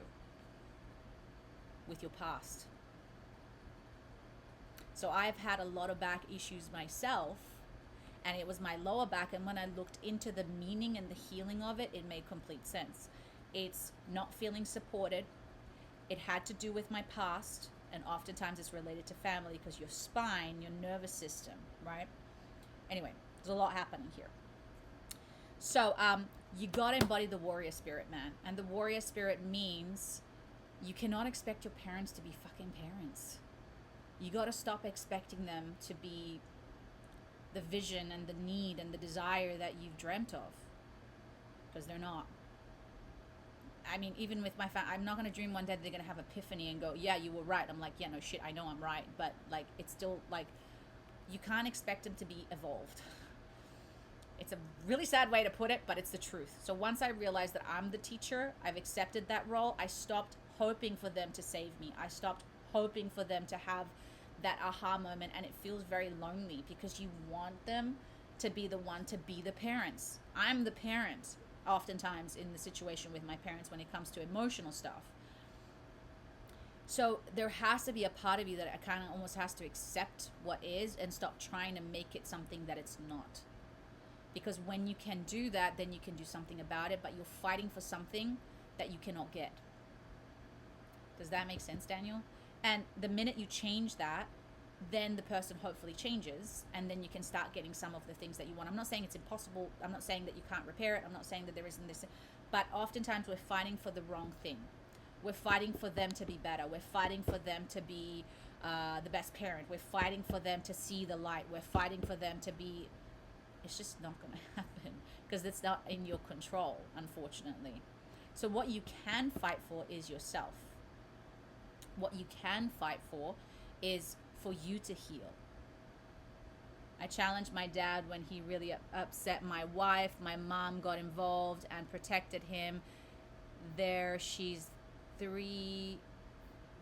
with your past. So I've had a lot of back issues myself, and it was my lower back, and when I looked into the meaning and the healing of it, it made complete sense. It's not feeling supported. It had to do with my past, and oftentimes it's related to family, because your spine, your nervous system, right? Anyway, there's a lot happening here. So you gotta embody the warrior spirit, man. And the warrior spirit means you cannot expect your parents to be fucking parents. You got to stop expecting them to be the vision and the need and the desire that you've dreamt of, because they're not. I mean, even with my family, I'm not going to dream one day that they're going to have epiphany and go, yeah, you were right. I'm like, yeah, no shit, I know I'm right. But like, it's still like, you can't expect them to be evolved. It's a really sad way to put it, but it's the truth. So once I realized that I'm the teacher, I've accepted that role, I stopped hoping for them to save me. I stopped hoping for them to have that aha moment, and it feels very lonely, because you want them to be the one to be the parents. I'm the parent oftentimes in the situation with my parents when it comes to emotional stuff. So there has to be a part of you that kind of almost has to accept what is and stop trying to make it something that it's not. Because when you can do that, then you can do something about it, but you're fighting for something that you cannot get. Does that make sense, Daniel? And the minute you change that, then the person hopefully changes, and then you can start getting some of the things that you want. I'm not saying it's impossible. I'm not saying that you can't repair it. I'm not saying that there isn't this. But oftentimes we're fighting for the wrong thing. We're fighting for them to be better. We're fighting for them to be the best parent. We're fighting for them to see the light. We're fighting for them to be... It's just not going to happen, because it's not in your control, unfortunately. So what you can fight for is yourself. What you can fight for is for you to heal. I challenged my dad when he really upset my wife. My mom got involved and protected him. She's 3.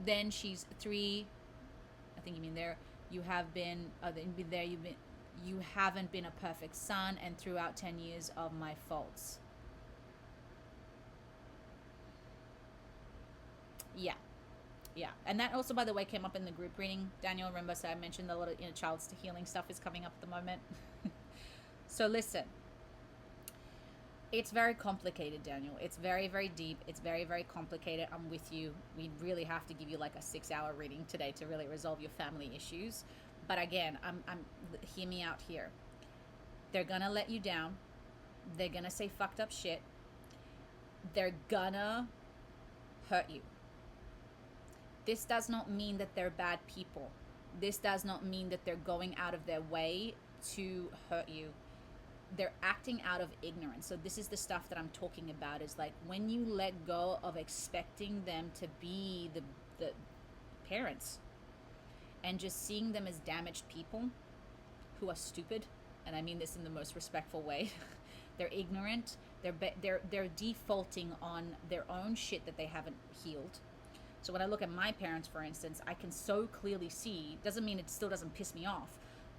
Then she's 3. I think you mean there. You have been, you haven't been a perfect son, and throughout 10 years of my faults. Yeah. Yeah. And that also, by the way, came up in the group reading. Daniel, remember, so I mentioned a lot of inner child healing stuff is coming up at the moment. So listen, it's very complicated, Daniel. It's very, very deep. It's very, very complicated. I'm with you. We really have to give you like a 6-hour reading today to really resolve your family issues. But again, I'm hear me out here. They're gonna let you down. They're gonna say fucked up shit. They're gonna hurt you. This does not mean that they're bad people. This does not mean that they're going out of their way to hurt you. They're acting out of ignorance. So this is the stuff that I'm talking about, is like when you let go of expecting them to be the parents and just seeing them as damaged people who are stupid, and I mean this in the most respectful way. They're ignorant. They're defaulting on their own shit that they haven't healed. So when I look at my parents, for instance, I can so clearly see, doesn't mean it still doesn't piss me off,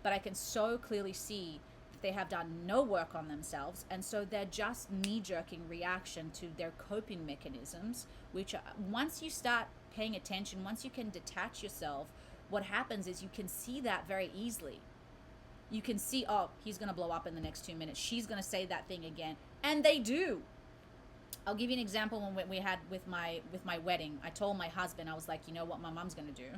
but I can so clearly see that they have done no work on themselves. And so they're just knee-jerking reaction to their coping mechanisms, which once you start paying attention, once you can detach yourself, what happens is you can see that very easily. You can see, oh, he's going to blow up in the next 2 minutes. She's going to say that thing again. And they do. I'll give you an example. When we had with my wedding, I told my husband, I was like, you know what my mom's going to do?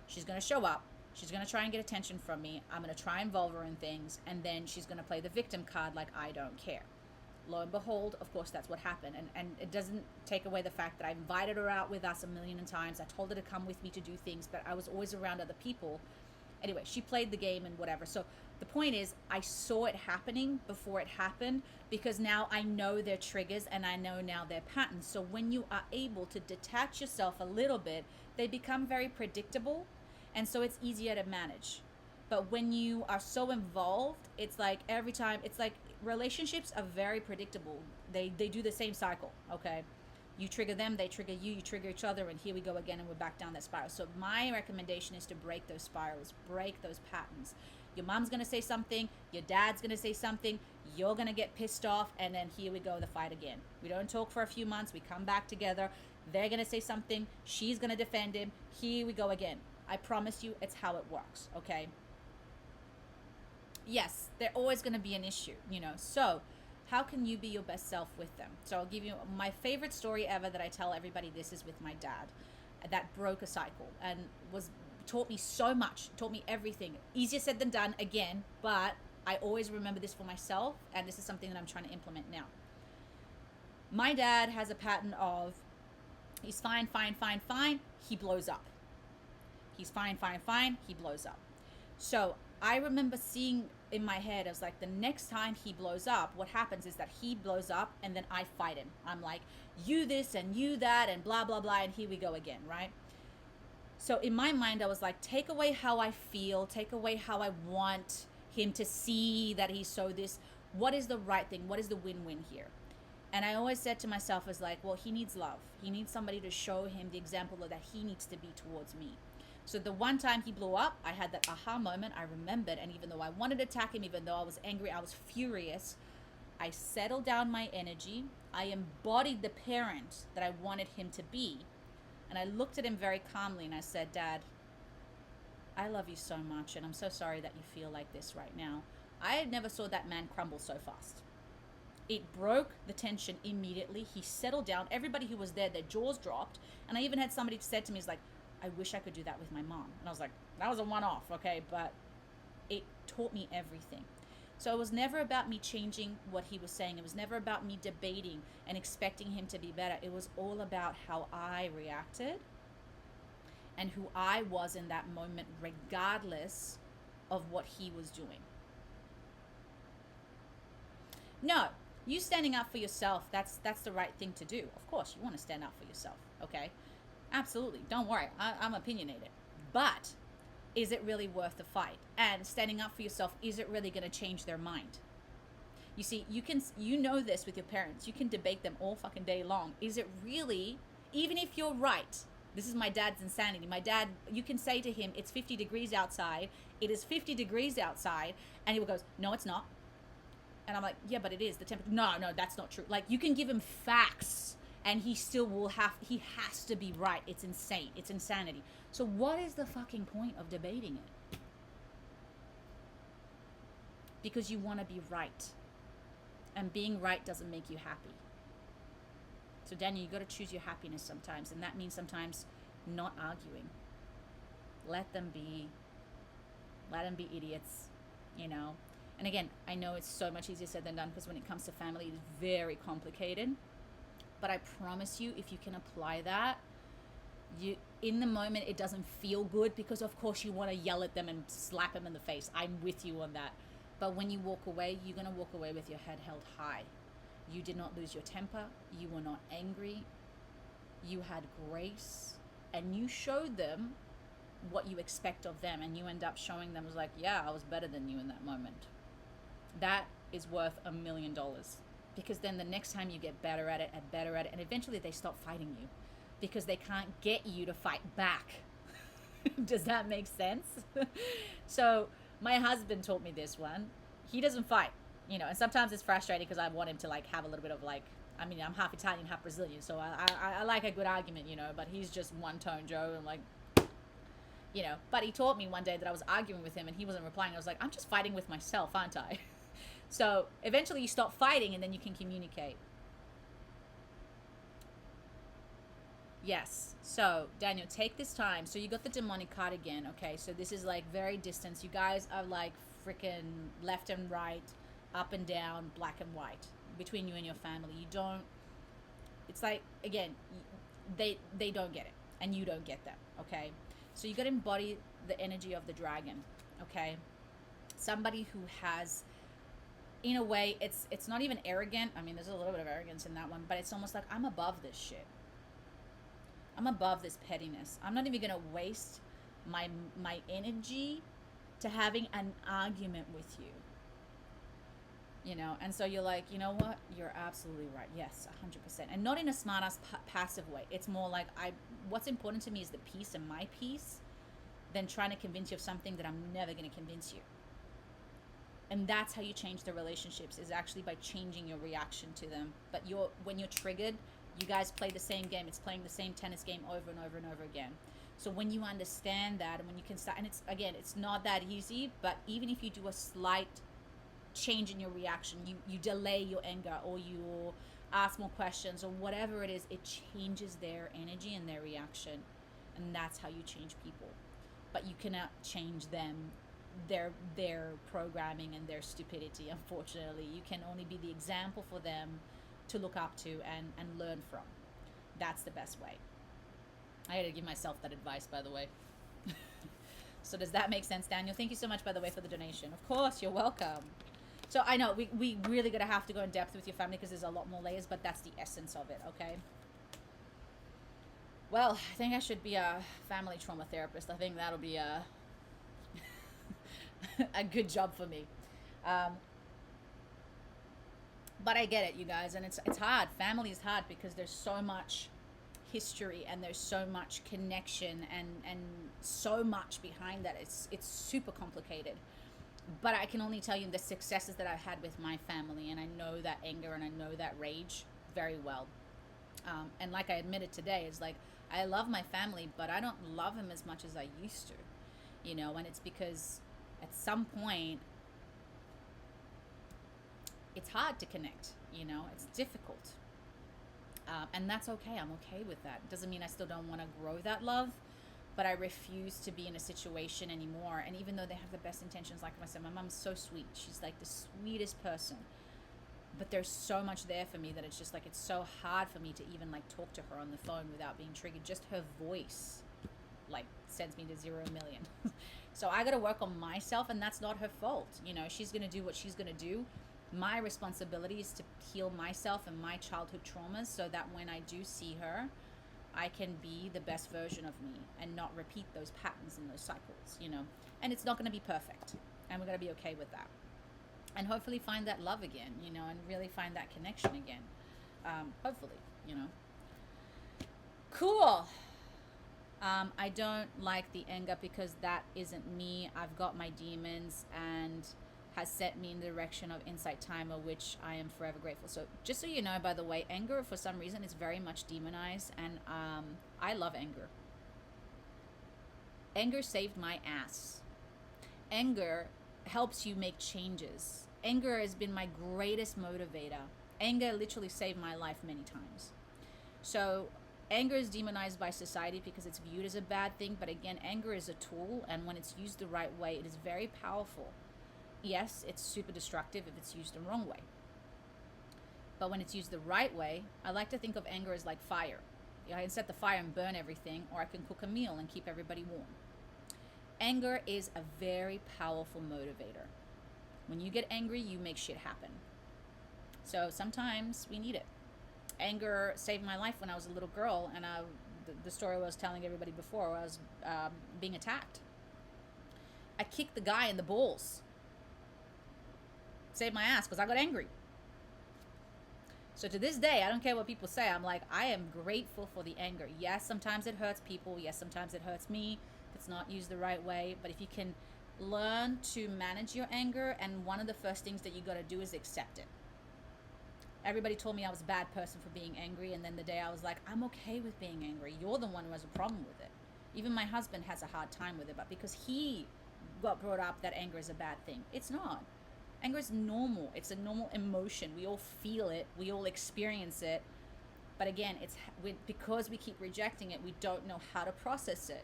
She's going to show up. She's going to try and get attention from me. I'm going to try and involve her in things. And then she's going to play the victim card like I don't care. Lo and behold, of course, that's what happened. And it doesn't take away the fact that I invited her out with us a million times. I told her to come with me to do things, but I was always around other people. Anyway, she played the game and whatever. So the point is, I saw it happening before it happened, because now I know their triggers and I know now their patterns. So when you are able to detach yourself a little bit, they become very predictable. And so it's easier to manage. But when you are so involved, it's like every time, it's like relationships are very predictable. They do the same cycle, okay? You trigger them, they trigger you, you trigger each other, and here we go again, and we're back down that spiral. So my recommendation is to break those spirals, break those patterns. Your mom's going to say something, your dad's going to say something, you're going to get pissed off, and then here we go, the fight again. We don't talk for a few months, we come back together, they're going to say something, she's going to defend him, here we go again. I promise you, it's how it works, okay? Yes, they're always going to be an issue, you know, so how can you be your best self with them? So I'll give you my favorite story ever that I tell everybody. This is with my dad. That broke a cycle and taught me so much, taught me everything. Easier said than done, again, but I always remember this for myself, and this is something that I'm trying to implement now. My dad has a pattern of, he's fine, he blows up. He's fine, he blows up. So I remember seeing in my head, I was like, the next time he blows up, what happens is that he blows up and then I fight him. I'm like, you this and you that and blah, blah, blah, and here we go again, right? So in my mind, I was like, take away how I feel, take away how I want him to see that he's so this. What is the right thing? What is the win-win here? And I always said to myself, was like, well, he needs love. He needs somebody to show him the example that he needs to be towards me. So the one time he blew up, I had that aha moment. I remembered, and even though I wanted to attack him, even though I was angry, I was furious, I settled down my energy. I embodied the parent that I wanted him to be. And I looked at him very calmly and I said, Dad, I love you so much, and I'm so sorry that you feel like this right now. I never saw that man crumble so fast. It broke the tension immediately. He settled down. Everybody who was there, their jaws dropped. And I even had somebody said to me, like, I wish I could do that with my mom. And I was like, that was a one-off, okay? But it taught me everything. So it was never about me changing what he was saying. It was never about me debating and expecting him to be better. It was all about how I reacted and who I was in that moment, regardless of what he was doing. No, you standing up for yourself, that's the right thing to do. Of course, you want to stand up for yourself, okay? Absolutely. Don't worry. I'm opinionated. But is it really worth the fight? And standing up for yourself, is it really going to change their mind? You see, you know this with your parents. You can debate them all fucking day long. Is it really, even if you're right, this is my dad's insanity. My dad, you can say to him, it's 50 degrees outside. It is 50 degrees outside. And he goes, no, it's not. And I'm like, yeah, but it is the temperature. No, that's not true. Like, you can give him facts and he still he has to be right. It's insane. It's insanity. So what is the fucking point of debating it? Because you want to be right. And being right doesn't make you happy. So Daniel, you got to choose your happiness sometimes. And that means sometimes not arguing. Let them be idiots, you know. And again, I know it's so much easier said than done, because when it comes to family, it's very complicated. But I promise you, if you can apply that, you, in the moment, it doesn't feel good, because of course you want to yell at them and slap them in the face. I'm with you on that. But when you walk away, you're going to walk away with your head held high. You did not lose your temper. You were not angry. You had grace, and you showed them what you expect of them, and you end up showing them, was like, yeah, I was better than you in that moment. That is worth $1 million, because then the next time you get better at it and better at it, and eventually they stop fighting you because they can't get you to fight back. Does that make sense? So my husband taught me this one. He doesn't fight, you know, and sometimes it's frustrating because I want him to like have a little bit of like, I mean, I'm half Italian, half Brazilian, so I like a good argument, you know, but he's just one tone Joe, and like, you know. But he taught me one day that I was arguing with him and he wasn't replying. I was like, I'm just fighting with myself, aren't I? So eventually you stop fighting and then you can communicate. Yes. So Daniel, take this time. So you got the demonic card again. Okay. So this is like very distant. You guys are like freaking left and right, up and down, black and white between you and your family. You don't, it's like, again, they don't get it and you don't get them. Okay. So you got to embody the energy of the dragon. Okay. Somebody who has, in a way, it's not even arrogant. I mean, there's a little bit of arrogance in that one, but it's almost like, I'm above this shit. I'm above this pettiness. I'm not even going to waste my energy to having an argument with you. You know, and so you're like, you know what? You're absolutely right. Yes, 100%. And not in a smart-ass passive way. It's more like, what's important to me is the peace and my peace, than trying to convince you of something that I'm never going to convince you. And that's how you change the relationships, is actually by changing your reaction to them. But when you're triggered, you guys play the same game. It's playing the same tennis game over and over and over again. So when you understand that, and when you can start, and it's not that easy, but even if you do a slight change in your reaction, you delay your anger, or you ask more questions, or whatever it is, it changes their energy and their reaction. And that's how you change people. But you cannot change them, their programming and their stupidity, unfortunately. You can only be the example for them to look up to and learn from. That's the best way. I had to give myself that advice, by the way. So does that make sense, Daniel? Thank you so much, by the way, for the donation. Of course, you're welcome. So I know we really gotta have to go in depth with your family, because there's a lot more layers, but that's the essence of it, okay? Well, I think I should be a family trauma therapist. I think that'll be a good job for me. But I get it, you guys, and it's hard. Family is hard because there's so much history and there's so much connection and so much behind that. It's super complicated. But I can only tell you the successes that I've had with my family, and I know that anger and I know that rage very well. And like I admitted today, it's like, I love my family, but I don't love them as much as I used to, you know, and it's because at some point, it's hard to connect, you know, it's difficult. And that's okay. I'm okay with that. Doesn't mean I still don't want to grow that love, but I refuse to be in a situation anymore. And even though they have the best intentions, like I said, my mom's so sweet. She's like the sweetest person. But there's so much there for me that it's just like, it's so hard for me to even like talk to her on the phone without being triggered. Just her voice like sends me to 0 million. So I got to work on myself, and that's not her fault. You know, she's going to do what she's going to do. My responsibility is to heal myself and my childhood traumas, so that when I do see her, I can be the best version of me and not repeat those patterns and those cycles, you know. And it's not going to be perfect, and we're going to be okay with that. And hopefully find that love again, you know, and really find that connection again. Hopefully, you know. Cool. I don't like the anger because that isn't me. I've got my demons, and has set me in the direction of Insight Timer, which I am forever grateful. So just so you know, by the way, anger for some reason is very much demonized, and I love anger. Anger saved my ass. Anger helps you make changes. Anger has been my greatest motivator. Anger literally saved my life many times. So anger is demonized by society because it's viewed as a bad thing, but again, anger is a tool, and when it's used the right way, it is very powerful. Yes, it's super destructive if it's used the wrong way. But when it's used the right way, I like to think of anger as like fire. I can set the fire and burn everything, or I can cook a meal and keep everybody warm. Anger is a very powerful motivator. When you get angry, you make shit happen. So sometimes we need it. Anger saved my life when I was a little girl, and the story I was telling everybody before, I was being attacked. I kicked the guy in the balls. Saved my ass because I got angry. So to this day, I don't care what people say. I'm like, I am grateful for the anger. Yes, sometimes it hurts people. Yes, sometimes it hurts me. It's not used the right way. But if you can learn to manage your anger, and one of the first things that you got to do is accept it. Everybody told me I was a bad person for being angry, and then the day I was like, I'm okay with being angry. You're the one who has a problem with it. Even my husband has a hard time with it, but because he got brought up that anger is a bad thing. It's not. Anger is normal. It's a normal emotion. We all feel it. We all experience it. But again, because we keep rejecting it, we don't know how to process it.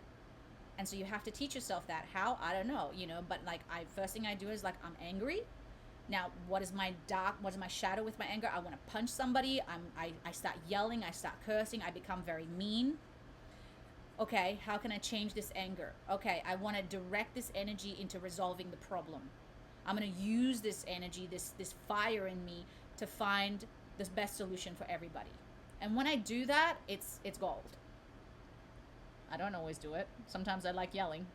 And so you have to teach yourself that. How? I don't know, but like first thing I do is like, I'm angry. Now, what is my shadow with my anger? I want to punch somebody. I start yelling. I start cursing. I become very mean. Okay, how can I change this anger? Okay, I want to direct this energy into resolving the problem. I'm going to use this energy, this fire in me, to find the best solution for everybody. And when I do that, it's gold. I don't always do it. Sometimes I like yelling.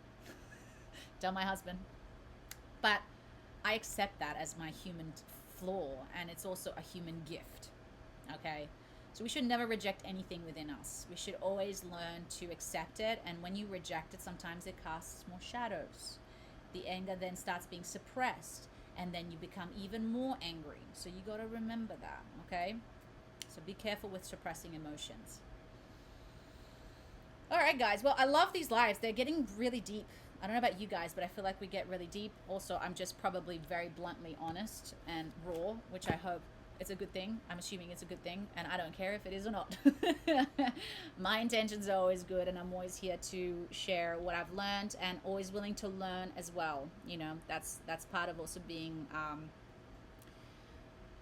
Tell my husband. But I accept that as my human flaw, and it's also a human gift. Okay? So we should never reject anything within us. We should always learn to accept it, and when you reject it, sometimes it casts more shadows. The anger then starts being suppressed, and then you become even more angry. So you got to remember that, okay? So be careful with suppressing emotions. All right, guys. Well, I love these lives. They're getting really deep. I don't know about you guys, but I feel like we get really deep. Also, I'm just probably very bluntly honest and raw, which I hope it's a good thing. I'm assuming it's a good thing, and I don't care if it is or not. My intentions are always good, and I'm always here to share what I've learned, and always willing to learn as well. That's part of also being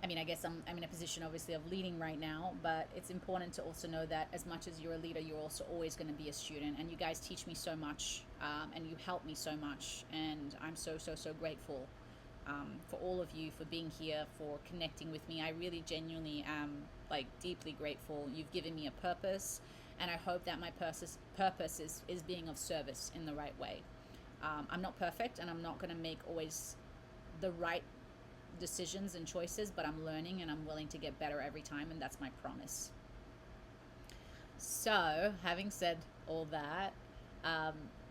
I guess I'm in a position obviously of leading right now, but it's important to also know that as much as you're a leader, you're also always going to be a student, and you guys teach me so much, and you help me so much, and I'm so grateful for all of you, for being here, for connecting with me. I really genuinely am deeply grateful. You've given me a purpose, and I hope that my purpose is being of service in the right way. I'm not perfect, and I'm not going to make always the right decisions and choices, but I'm learning, and I'm willing to get better every time, and that's my promise. So having said all that,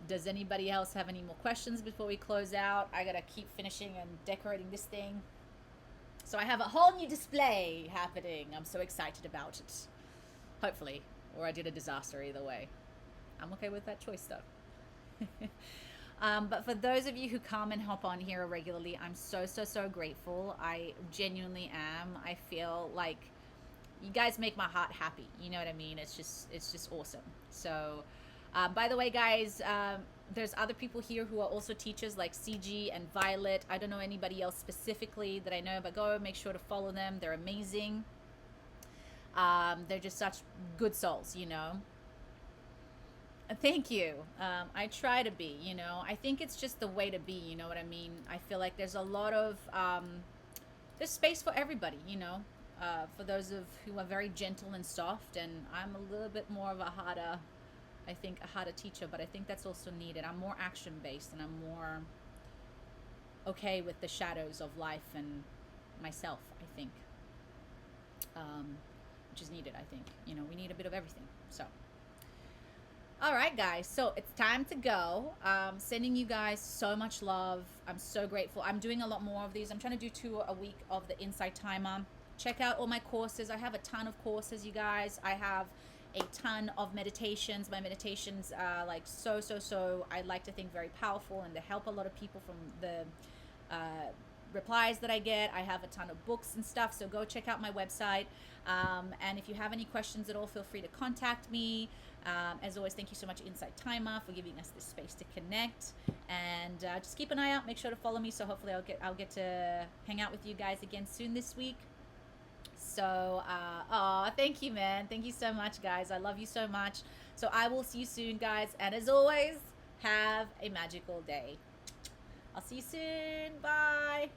does anybody else have any more questions before we close out? I gotta keep finishing and decorating this thing. So I have a whole new display happening. I'm so excited about it. Hopefully. Or I did a disaster either way. I'm okay with that choice though. But for those of you who come and hop on here regularly, I'm so grateful. I genuinely am. I feel like you guys make my heart happy. You know what I mean? It's just awesome. So by the way, guys, there's other people here who are also teachers, like CG and Violet. I don't know anybody else specifically that I know, but go make sure to follow them. They're amazing. They're just such good souls, Thank you. I try to be, I think it's just the way to be, you know what I mean? I feel like there's a lot of, there's space for everybody, for those of who are very gentle and soft, and I'm a little bit more of a harder teacher, but I think that's also needed. I'm more action-based, and I'm more okay with the shadows of life and myself, I think, which is needed, I think. We need a bit of everything, so. All right, guys. So it's time to go. Sending you guys so much love. I'm so grateful. I'm doing a lot more of these. I'm trying to do 2 a week of the Insight Timer. Check out all my courses. I have a ton of courses, you guys. I have a ton of meditations. My meditations are like so, I like to think very powerful, and they help a lot of people from the replies that I get. I have a ton of books and stuff, so go check out my website. And if you have any questions at all, feel free to contact me. As always, thank you so much, Insight Timer, for giving us this space to connect. And just keep an eye out. Make sure to follow me. So hopefully I'll get to hang out with you guys again soon this week. So, thank you, man. Thank you so much, guys. I love you so much. So I will see you soon, guys. And as always, have a magical day. I'll see you soon. Bye.